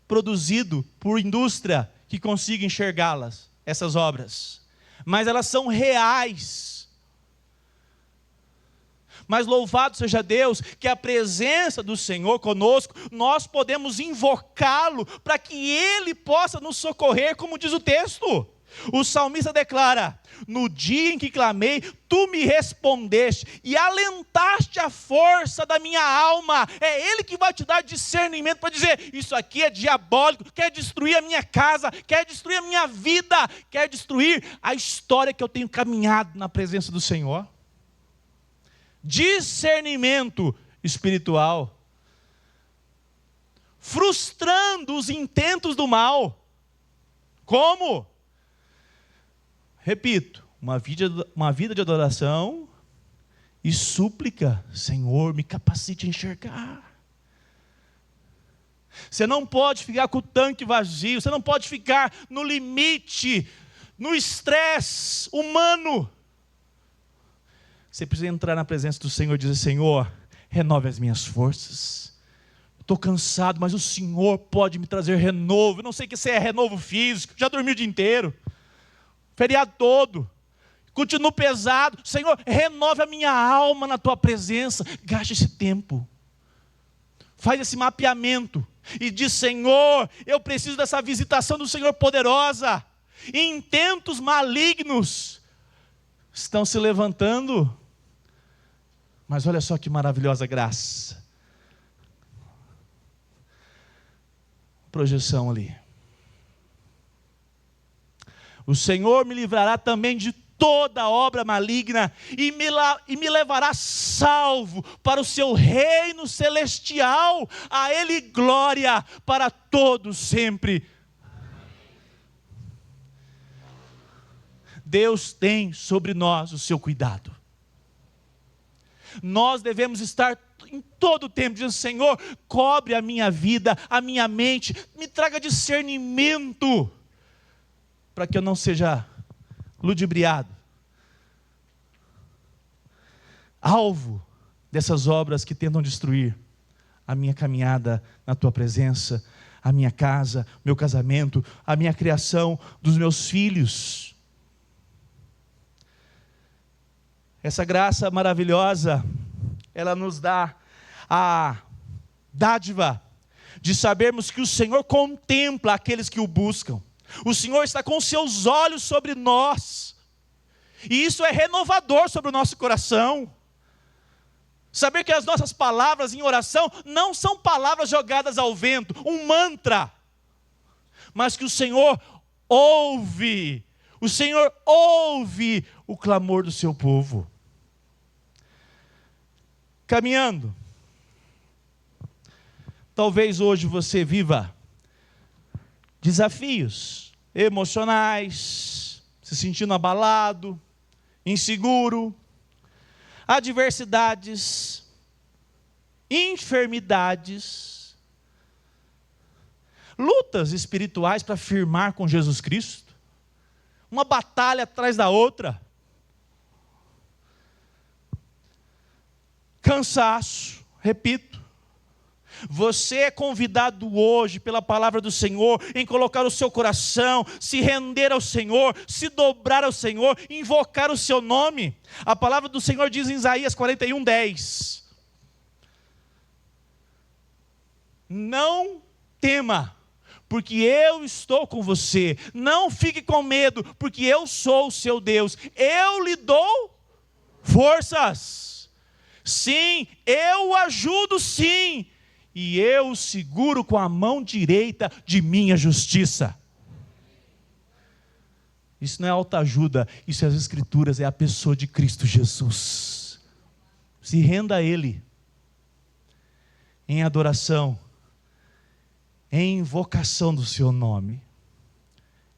produzido por indústria que consiga enxergá-las, essas obras. Mas elas são reais. Mas louvado seja Deus, que a presença do Senhor conosco, nós podemos invocá-lo, para que Ele possa nos socorrer, como diz o texto. O salmista declara, no dia em que clamei, tu me respondeste, e alentaste a força da minha alma. É Ele que vai te dar discernimento, para dizer, isso aqui é diabólico, quer destruir a minha casa, quer destruir a minha vida, quer destruir a história que eu tenho caminhado na presença do Senhor. Discernimento espiritual, frustrando os intentos do mal. Como? Repito, uma vida de adoração e súplica. Senhor, me capacite a enxergar. Você não pode ficar com o tanque vazio, você não pode ficar no limite, no estresse humano. Você precisa entrar na presença do Senhor e dizer, Senhor, renove as minhas forças. Estou cansado, mas o Senhor pode me trazer renovo. Eu não sei que se é renovo físico, já dormi o dia inteiro, feriado todo, continuo pesado. Senhor, renove a minha alma na Tua presença. Gaste esse tempo, faz esse mapeamento e diz, Senhor, eu preciso dessa visitação do Senhor poderosa. Intentos malignos estão se levantando. Mas olha só que maravilhosa graça. Projeção ali. O Senhor me livrará também de toda obra maligna e me levará salvo para o seu reino celestial. A Ele glória para todos sempre. Deus tem sobre nós o seu cuidado. Nós devemos estar em todo o tempo dizendo, Senhor, cobre a minha vida, a minha mente, me traga discernimento, para que eu não seja ludibriado, alvo dessas obras que tentam destruir a minha caminhada na Tua presença, a minha casa, meu casamento, a minha criação dos meus filhos. Essa graça maravilhosa, ela nos dá a dádiva de sabermos que o Senhor contempla aqueles que o buscam. O Senhor está com seus olhos sobre nós. E isso é renovador sobre o nosso coração. Saber que as nossas palavras em oração não são palavras jogadas ao vento, um mantra. Mas que o Senhor ouve. O Senhor ouve o clamor do seu povo. Caminhando. Talvez hoje você viva desafios emocionais. se sentindo abalado, inseguro, adversidades, enfermidades, lutas espirituais para firmar com Jesus Cristo, uma batalha atrás da outra, cansaço, repito. Você é convidado hoje pela palavra do Senhor em colocar o seu coração, se render ao Senhor, se dobrar ao Senhor, invocar o seu nome. A palavra do Senhor diz em Isaías 41:10: não tema, porque eu estou com você. Não fique com medo, porque eu sou o seu Deus. Eu lhe dou forças. Sim, eu o ajudo, sim. E eu o seguro com a mão direita de minha justiça. Isso não é autoajuda, isso é as Escrituras, é a pessoa de Cristo Jesus. Se renda a Ele, em adoração, em invocação do seu nome.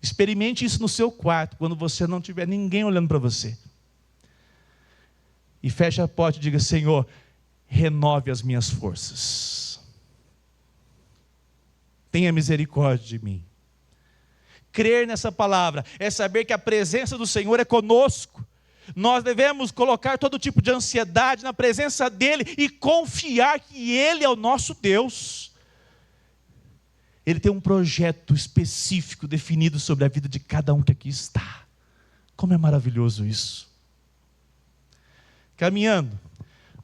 Experimente isso no seu quarto, quando você não tiver ninguém olhando para você. E feche a porta e diga: Senhor, renove as minhas forças. Tenha misericórdia de mim. Crer nessa palavra é saber que a presença do Senhor é conosco. Nós devemos colocar todo tipo de ansiedade na presença dEle e confiar que Ele é o nosso Deus. Ele tem um projeto específico definido sobre a vida de cada um que aqui está. Como é maravilhoso isso. Caminhando,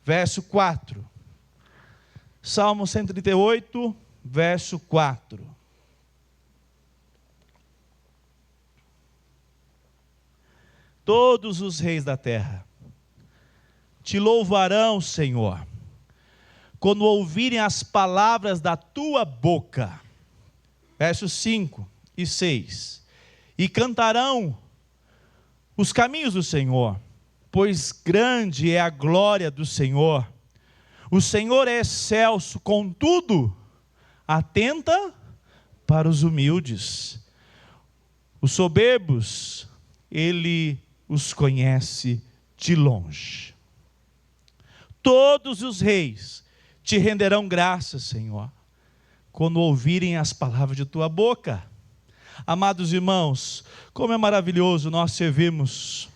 verso 4. Salmo 138, verso 4. Todos os reis da terra te louvarão, Senhor, quando ouvirem as palavras da tua boca. Versos 5 e 6. E cantarão os caminhos do Senhor, pois grande é a glória do Senhor. O Senhor é excelso, contudo, atenta para os humildes. Os soberbos, Ele os conhece de longe. Todos os reis te renderão graças, Senhor, quando ouvirem as palavras de tua boca. Amados irmãos, como é maravilhoso nós servirmos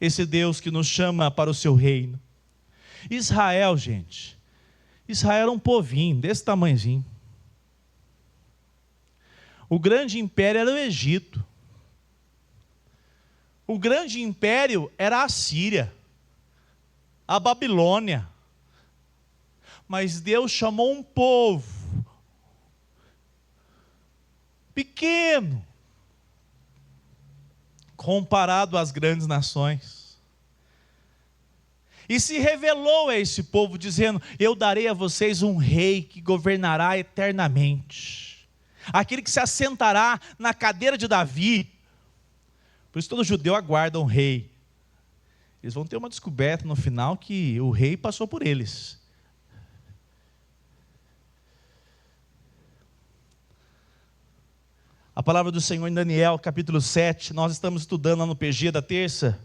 esse Deus que nos chama para o seu reino. Israel, gente, Israel era um povinho desse tamanhozinho. O grande império era o Egito. O grande império era a Síria, a Babilônia. Mas Deus chamou um povo pequeno, comparado às grandes nações. E se revelou a esse povo, dizendo: eu darei a vocês um rei que governará eternamente. Aquele que se assentará na cadeira de Davi. Por isso todo judeu aguarda um rei. Eles vão ter uma descoberta no final que o rei passou por eles. A palavra do Senhor em Daniel, capítulo 7, nós estamos estudando lá no PG da terça.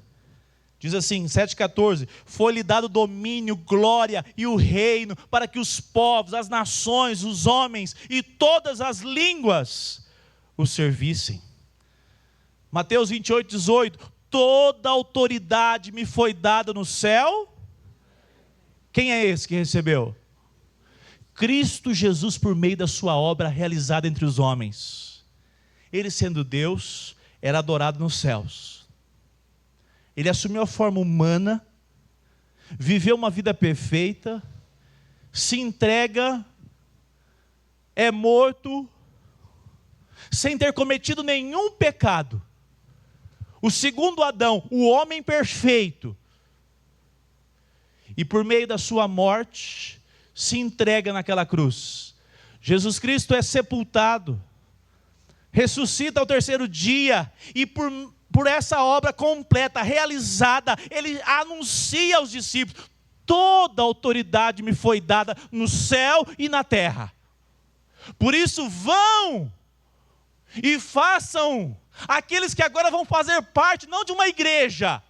Diz assim, 7,14: foi-lhe dado domínio, glória e o reino, para que os povos, as nações, os homens e todas as línguas o servissem. Mateus 28,18: toda autoridade me foi dada no céu. Quem é esse que recebeu? Cristo Jesus, por meio da sua obra realizada entre os homens. Ele, sendo Deus, era adorado nos céus. Ele assumiu a forma humana, viveu uma vida perfeita, se entrega, é morto, sem ter cometido nenhum pecado. O segundo Adão, o homem perfeito. E por meio da sua morte, se entrega naquela cruz. Jesus Cristo é sepultado, ressuscita ao terceiro dia, e por essa obra completa, realizada, ele anuncia aos discípulos: toda autoridade me foi dada no céu e na terra. Por isso vão e façam Aqueles que agora vão fazer parte não de uma igreja,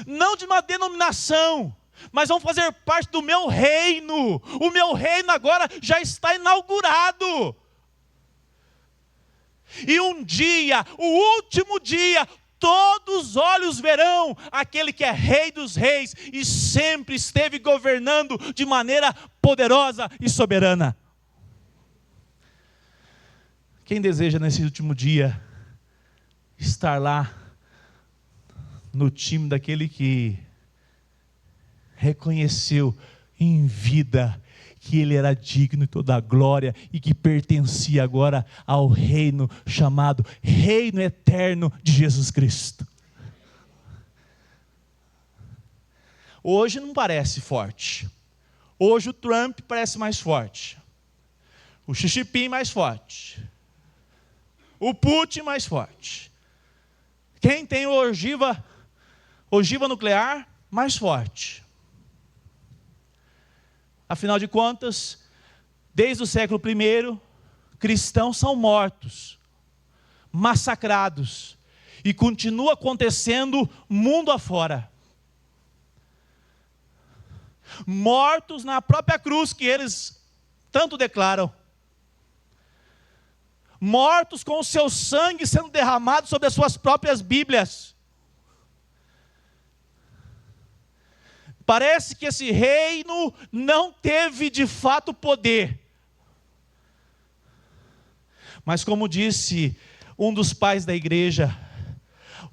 não de uma denominação, mas vão fazer parte do meu reino. O meu reino agora já está inaugurado. E um dia, o último dia, todos os olhos verão aquele que é Rei dos Reis e sempre esteve governando de maneira poderosa e soberana. Quem deseja nesse último dia estar lá no time daquele que reconheceu em vida que ele era digno de toda a glória e que pertencia agora ao reino chamado Reino Eterno de Jesus Cristo. Hoje não parece forte. Hoje o Trump parece mais forte. O Xi Jinping mais forte. O Putin mais forte. Quem tem ogiva nuclear mais forte. Afinal de contas, desde o século I, cristãos são mortos, massacrados, e continua acontecendo mundo afora. Mortos na própria cruz que eles tanto declaram. Mortos com o seu sangue sendo derramado sobre as suas próprias Bíblias. Parece que esse reino não teve de fato poder. Mas como disse um dos pais da igreja,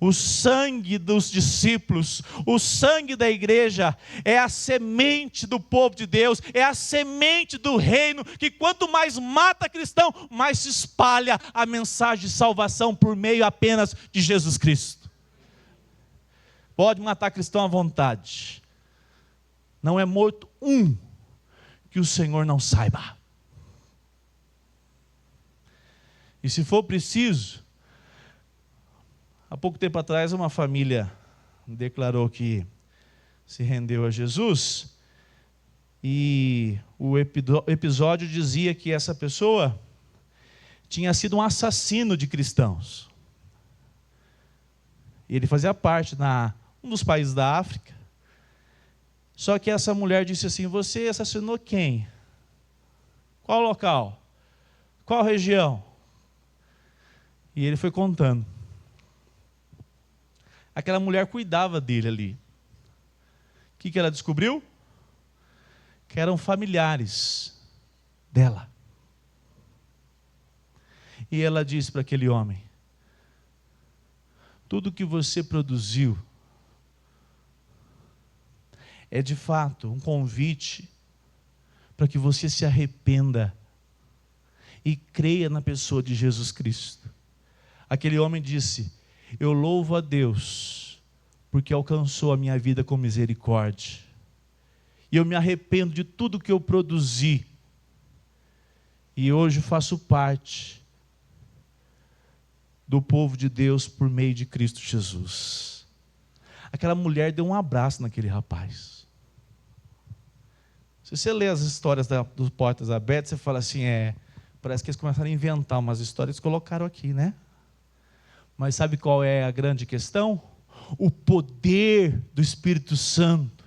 o sangue dos discípulos, o sangue da igreja é a semente do povo de Deus, é a semente do reino, que quanto mais mata cristão, mais se espalha a mensagem de salvação por meio apenas de Jesus Cristo. Pode matar cristão à vontade. Não é morto um que o Senhor não saiba. E se for preciso, há pouco tempo atrás uma família declarou que se rendeu a Jesus, e o episódio dizia que essa pessoa tinha sido um assassino de cristãos. E ele fazia parte um dos países da África. Só que essa mulher disse assim: você assassinou quem? Qual local? Qual região? E ele foi contando. Aquela mulher cuidava dele ali. O que ela descobriu? Que eram familiares dela. E ela disse para aquele homem: tudo que você produziu é de fato um convite para que você se arrependa e creia na pessoa de Jesus Cristo. Aquele homem disse: eu louvo a Deus porque alcançou a minha vida com misericórdia, e eu me arrependo de tudo que eu produzi, e hoje faço parte do povo de Deus por meio de Cristo Jesus. Aquela mulher deu um abraço naquele rapaz. Se você lê as histórias dos Portas Abertas, você fala assim, parece que eles começaram a inventar umas histórias e colocaram aqui, né? Mas sabe qual é a grande questão? O poder do Espírito Santo.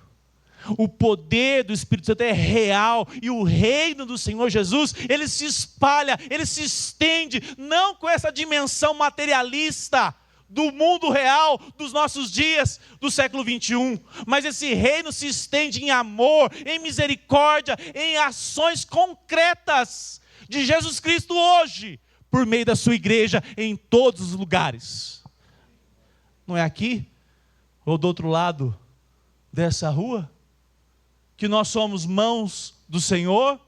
O poder do Espírito Santo é real, e o reino do Senhor Jesus, ele se espalha, ele se estende, não com essa dimensão materialista do mundo real, dos nossos dias, do século 21, mas esse reino se estende em amor, em misericórdia, em ações concretas de Jesus Cristo hoje, por meio da sua igreja, em todos os lugares. Não é aqui, ou do outro lado dessa rua, que nós somos mãos do Senhor,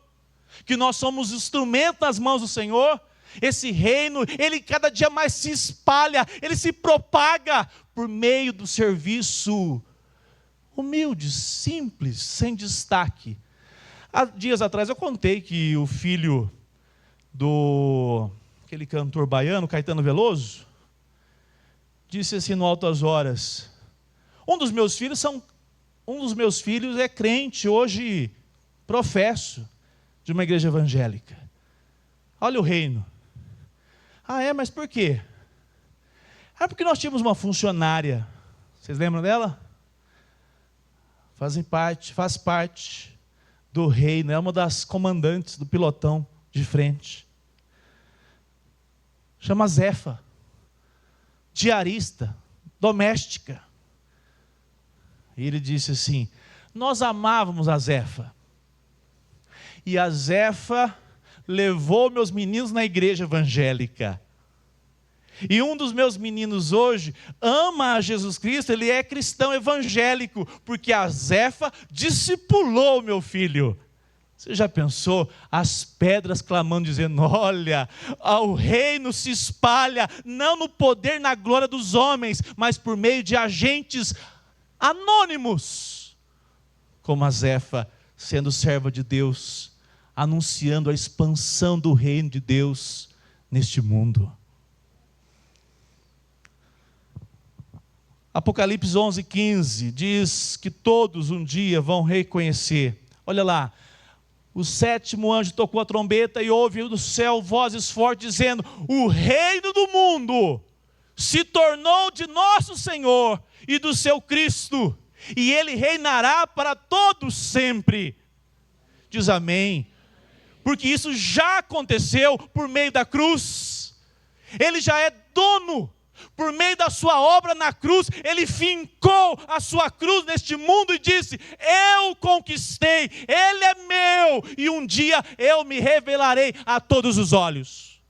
que nós somos instrumentos nas mãos do Senhor? Esse reino, ele cada dia mais se espalha, ele se propaga por meio do serviço humilde, simples, sem destaque. Há dias atrás eu contei que o filho aquele cantor baiano, Caetano Veloso, disse assim no Altas Horas: um dos meus filhos é crente, hoje professo de uma igreja evangélica. Olha o reino. Ah, mas por quê? Ah, porque nós tínhamos uma funcionária. Vocês lembram dela? Faz parte do reino, é uma das comandantes do pilotão de frente. Chama Zefa, diarista, doméstica. E ele disse assim: nós amávamos a Zefa. E a Zefa levou meus meninos na igreja evangélica. E um dos meus meninos hoje ama a Jesus Cristo, ele é cristão evangélico, porque a Zefa discipulou meu filho. Você já pensou as pedras clamando, dizendo: olha, o reino se espalha, não no poder, na glória dos homens, mas por meio de agentes anônimos, como a Zefa, sendo serva de Deus, anunciando a expansão do reino de Deus neste mundo. Apocalipse 11:15 diz que todos um dia vão reconhecer. Olha lá, o sétimo anjo tocou a trombeta e ouve do céu vozes fortes dizendo: o reino do mundo se tornou de nosso Senhor e do seu Cristo, e ele reinará para todos sempre. Diz amém. Porque isso já aconteceu por meio da cruz. Ele já é dono. Por meio da sua obra na cruz, ele fincou a sua cruz neste mundo e disse: eu conquistei, ele é meu, e um dia eu me revelarei a todos os olhos.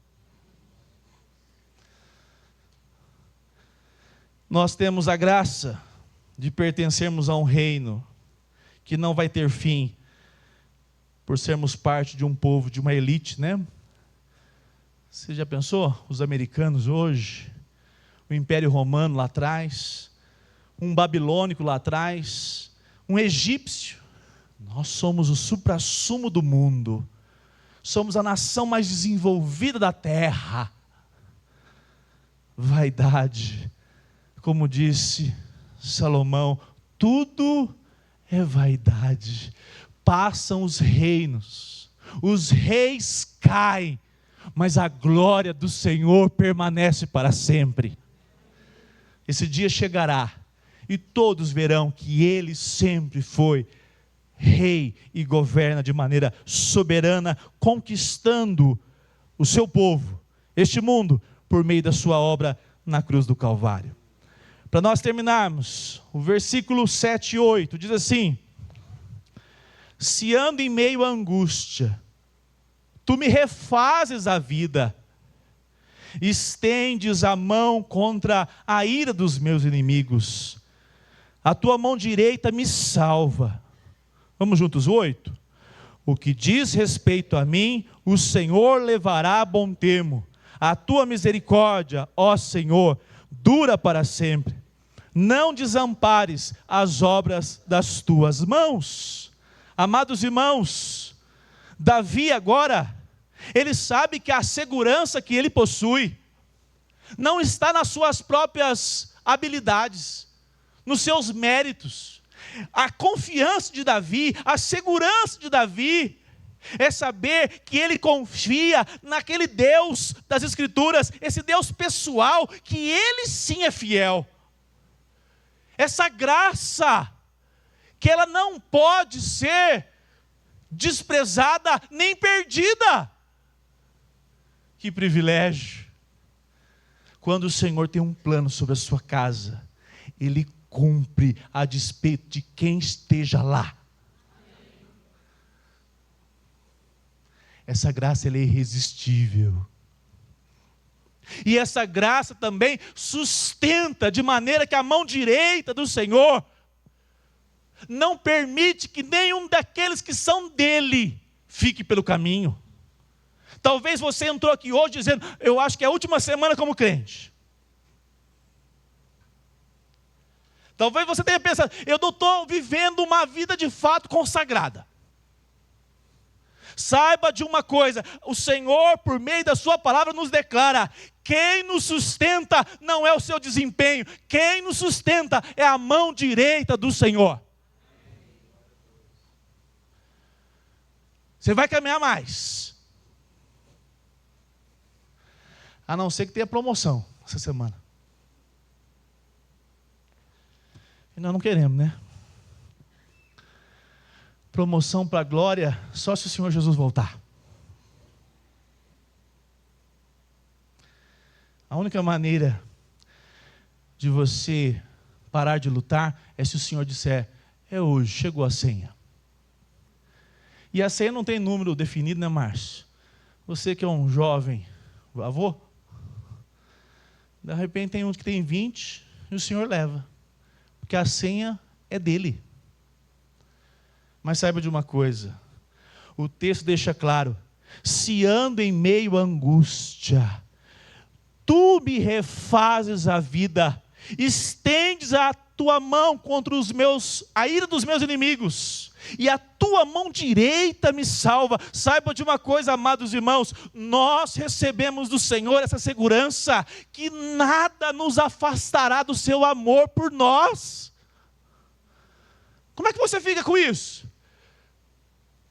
Nós temos a graça de pertencermos a um reino que não vai ter fim, por sermos parte de um povo, de uma elite, né? Você já pensou? Os americanos hoje, o Império Romano lá atrás, um babilônico lá atrás, um egípcio. Nós somos o suprassumo do mundo. Somos a nação mais desenvolvida da terra. Vaidade. Como disse Salomão, tudo é vaidade. Passam os reinos, os reis caem, mas a glória do Senhor permanece para sempre. Esse dia chegará e todos verão que Ele sempre foi rei e governa de maneira soberana, conquistando o seu povo, este mundo, por meio da sua obra na cruz do Calvário. Para nós terminarmos, o versículo 7 e 8 diz assim: se ando em meio à angústia, tu me refazes a vida, estendes a mão contra a ira dos meus inimigos, a tua mão direita me salva. Vamos juntos, 8. O que diz respeito a mim, o Senhor levará a bom termo. A tua misericórdia, ó Senhor, dura para sempre. Não desampares as obras das tuas mãos. Amados irmãos, Davi agora, ele sabe que a segurança que ele possui não está nas suas próprias habilidades, nos seus méritos. A confiança de Davi, a segurança de Davi, é saber que ele confia naquele Deus das Escrituras, esse Deus pessoal, que ele sim é fiel. Essa graça, que ela não pode ser desprezada nem perdida. Que privilégio! Quando o Senhor tem um plano sobre a sua casa, Ele cumpre a despeito de quem esteja lá. Essa graça ela é irresistível. E essa graça também sustenta de maneira que a mão direita do Senhor não permite que nenhum daqueles que são dele fique pelo caminho. Talvez você entrou aqui hoje dizendo: eu acho que é a última semana como crente. Talvez você tenha pensado: eu não estou vivendo uma vida de fato consagrada. Saiba de uma coisa: o Senhor, por meio da sua palavra, nos declara: quem nos sustenta não é o seu desempenho, quem nos sustenta é a mão direita do Senhor. Você vai caminhar mais, a não ser que tenha promoção essa semana. E nós não queremos, né? Promoção para a glória só se o Senhor Jesus voltar. A única maneira de você parar de lutar é se o Senhor disser: é hoje, chegou a senha. E a senha não tem número definido, né, Márcio? Você que é um jovem avô, de repente tem um que tem 20 e o Senhor leva, porque a senha é dele. Mas saiba de uma coisa, o texto deixa claro: se ando em meio à angústia, tu me refazes a vida, estendes a tua mão contra a ira dos meus inimigos, e a tua mão direita me salva. Saiba de uma coisa, amados irmãos, nós recebemos do Senhor essa segurança, que nada nos afastará do seu amor por nós. Como é que você fica com isso?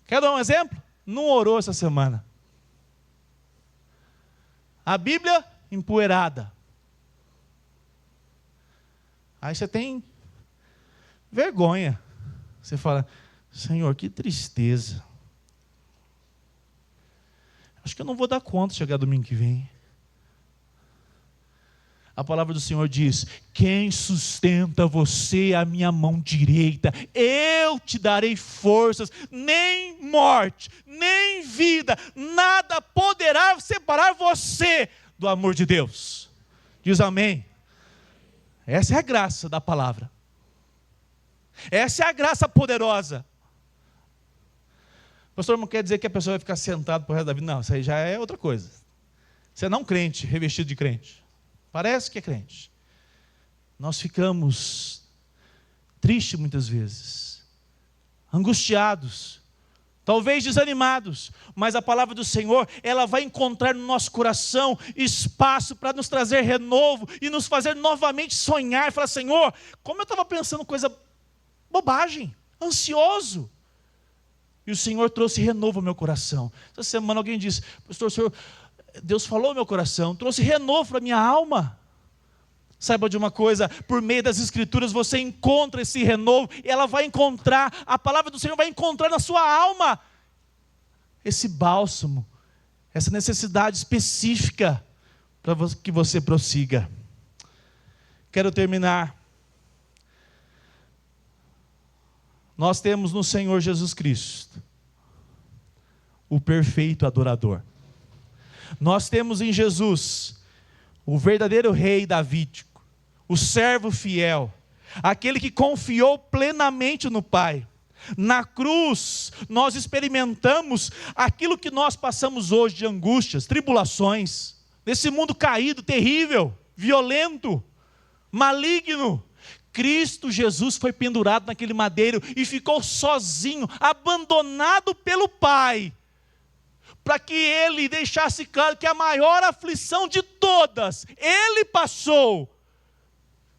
Quer dar um exemplo? Não orou essa semana. A Bíblia empoeirada. Aí você tem vergonha. Você fala: Senhor, que tristeza. Acho que eu não vou dar conta de chegar domingo que vem. A palavra do Senhor diz: quem sustenta você a minha mão direita, eu te darei forças, nem morte, nem vida, nada poderá separar você do amor de Deus. Diz amém. Essa é a graça da palavra. Essa é a graça poderosa. Pastor, não quer dizer que a pessoa vai ficar sentada por resto da vida. Não, isso aí já é outra coisa. Você é não crente, revestido de crente. Parece que é crente. Nós ficamos tristes muitas vezes, angustiados, talvez desanimados, mas a palavra do Senhor, ela vai encontrar no nosso coração espaço para nos trazer renovo e nos fazer novamente sonhar e falar: Senhor, como eu estava pensando coisa bobagem, ansioso, e o Senhor trouxe renovo ao meu coração. Essa semana alguém disse: pastor, Senhor, Deus falou ao meu coração, trouxe renovo para a minha alma. Saiba de uma coisa, por meio das Escrituras você encontra esse renovo, e ela vai encontrar, a palavra do Senhor vai encontrar na sua alma esse bálsamo, essa necessidade específica para que você prossiga. Quero terminar. Nós temos no Senhor Jesus Cristo o perfeito adorador. Nós temos em Jesus o verdadeiro rei davídico, o servo fiel, aquele que confiou plenamente no Pai. Na cruz nós experimentamos aquilo que nós passamos hoje de angústias, tribulações, nesse mundo caído, terrível, violento, maligno. Cristo Jesus foi pendurado naquele madeiro e ficou sozinho, abandonado pelo Pai, para que Ele deixasse claro que a maior aflição de todas, Ele passou,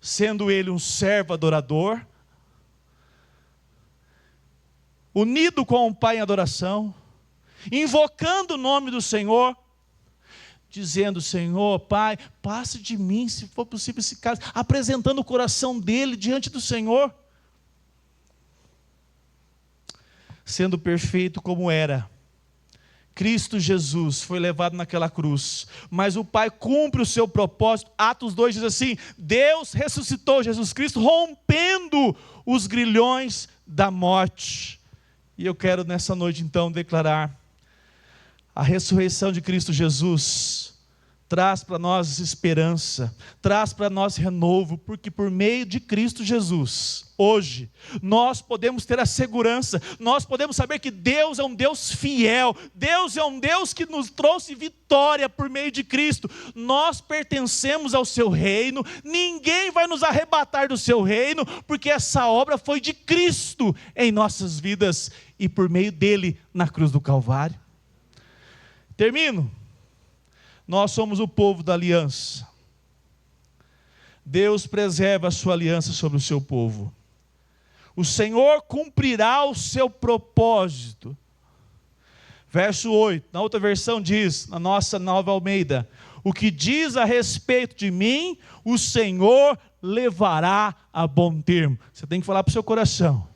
sendo Ele um servo adorador, unido com o Pai em adoração, invocando o nome do Senhor, dizendo: Senhor, Pai, passe de mim, se for possível esse caso, apresentando o coração dele diante do Senhor, sendo perfeito como era. Cristo Jesus foi levado naquela cruz, mas o Pai cumpre o seu propósito. Atos 2 diz assim: Deus ressuscitou Jesus Cristo, rompendo os grilhões da morte. E eu quero nessa noite então declarar: a ressurreição de Cristo Jesus traz para nós esperança, traz para nós renovo, porque por meio de Cristo Jesus, hoje, nós podemos ter a segurança, nós podemos saber que Deus é um Deus fiel, Deus é um Deus que nos trouxe vitória por meio de Cristo. Nós pertencemos ao seu reino, ninguém vai nos arrebatar do seu reino, porque essa obra foi de Cristo em nossas vidas e por meio dele na cruz do Calvário. Termino. Nós somos o povo da aliança. Deus preserva a sua aliança sobre o seu povo. O Senhor cumprirá o seu propósito. Verso 8, na outra versão diz, na nossa Nova Almeida: o que diz a respeito de mim, o Senhor levará a bom termo. Você tem que falar para o seu coração.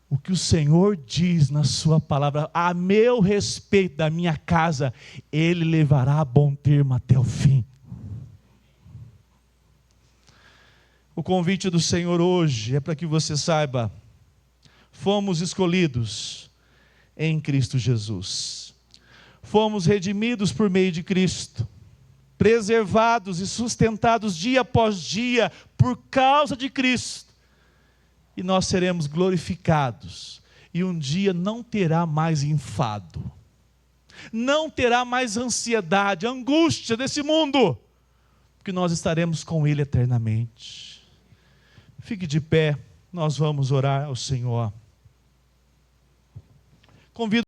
O que o Senhor diz na sua palavra, a meu respeito da minha casa, Ele levará a bom termo até o fim. O convite do Senhor hoje é para que você saiba, fomos escolhidos em Cristo Jesus. Fomos redimidos por meio de Cristo, preservados e sustentados dia após dia por causa de Cristo. E nós seremos glorificados. E um dia não terá mais enfado, não terá mais ansiedade, angústia desse mundo, porque nós estaremos com Ele eternamente. Fique de pé, nós vamos orar ao Senhor. Convido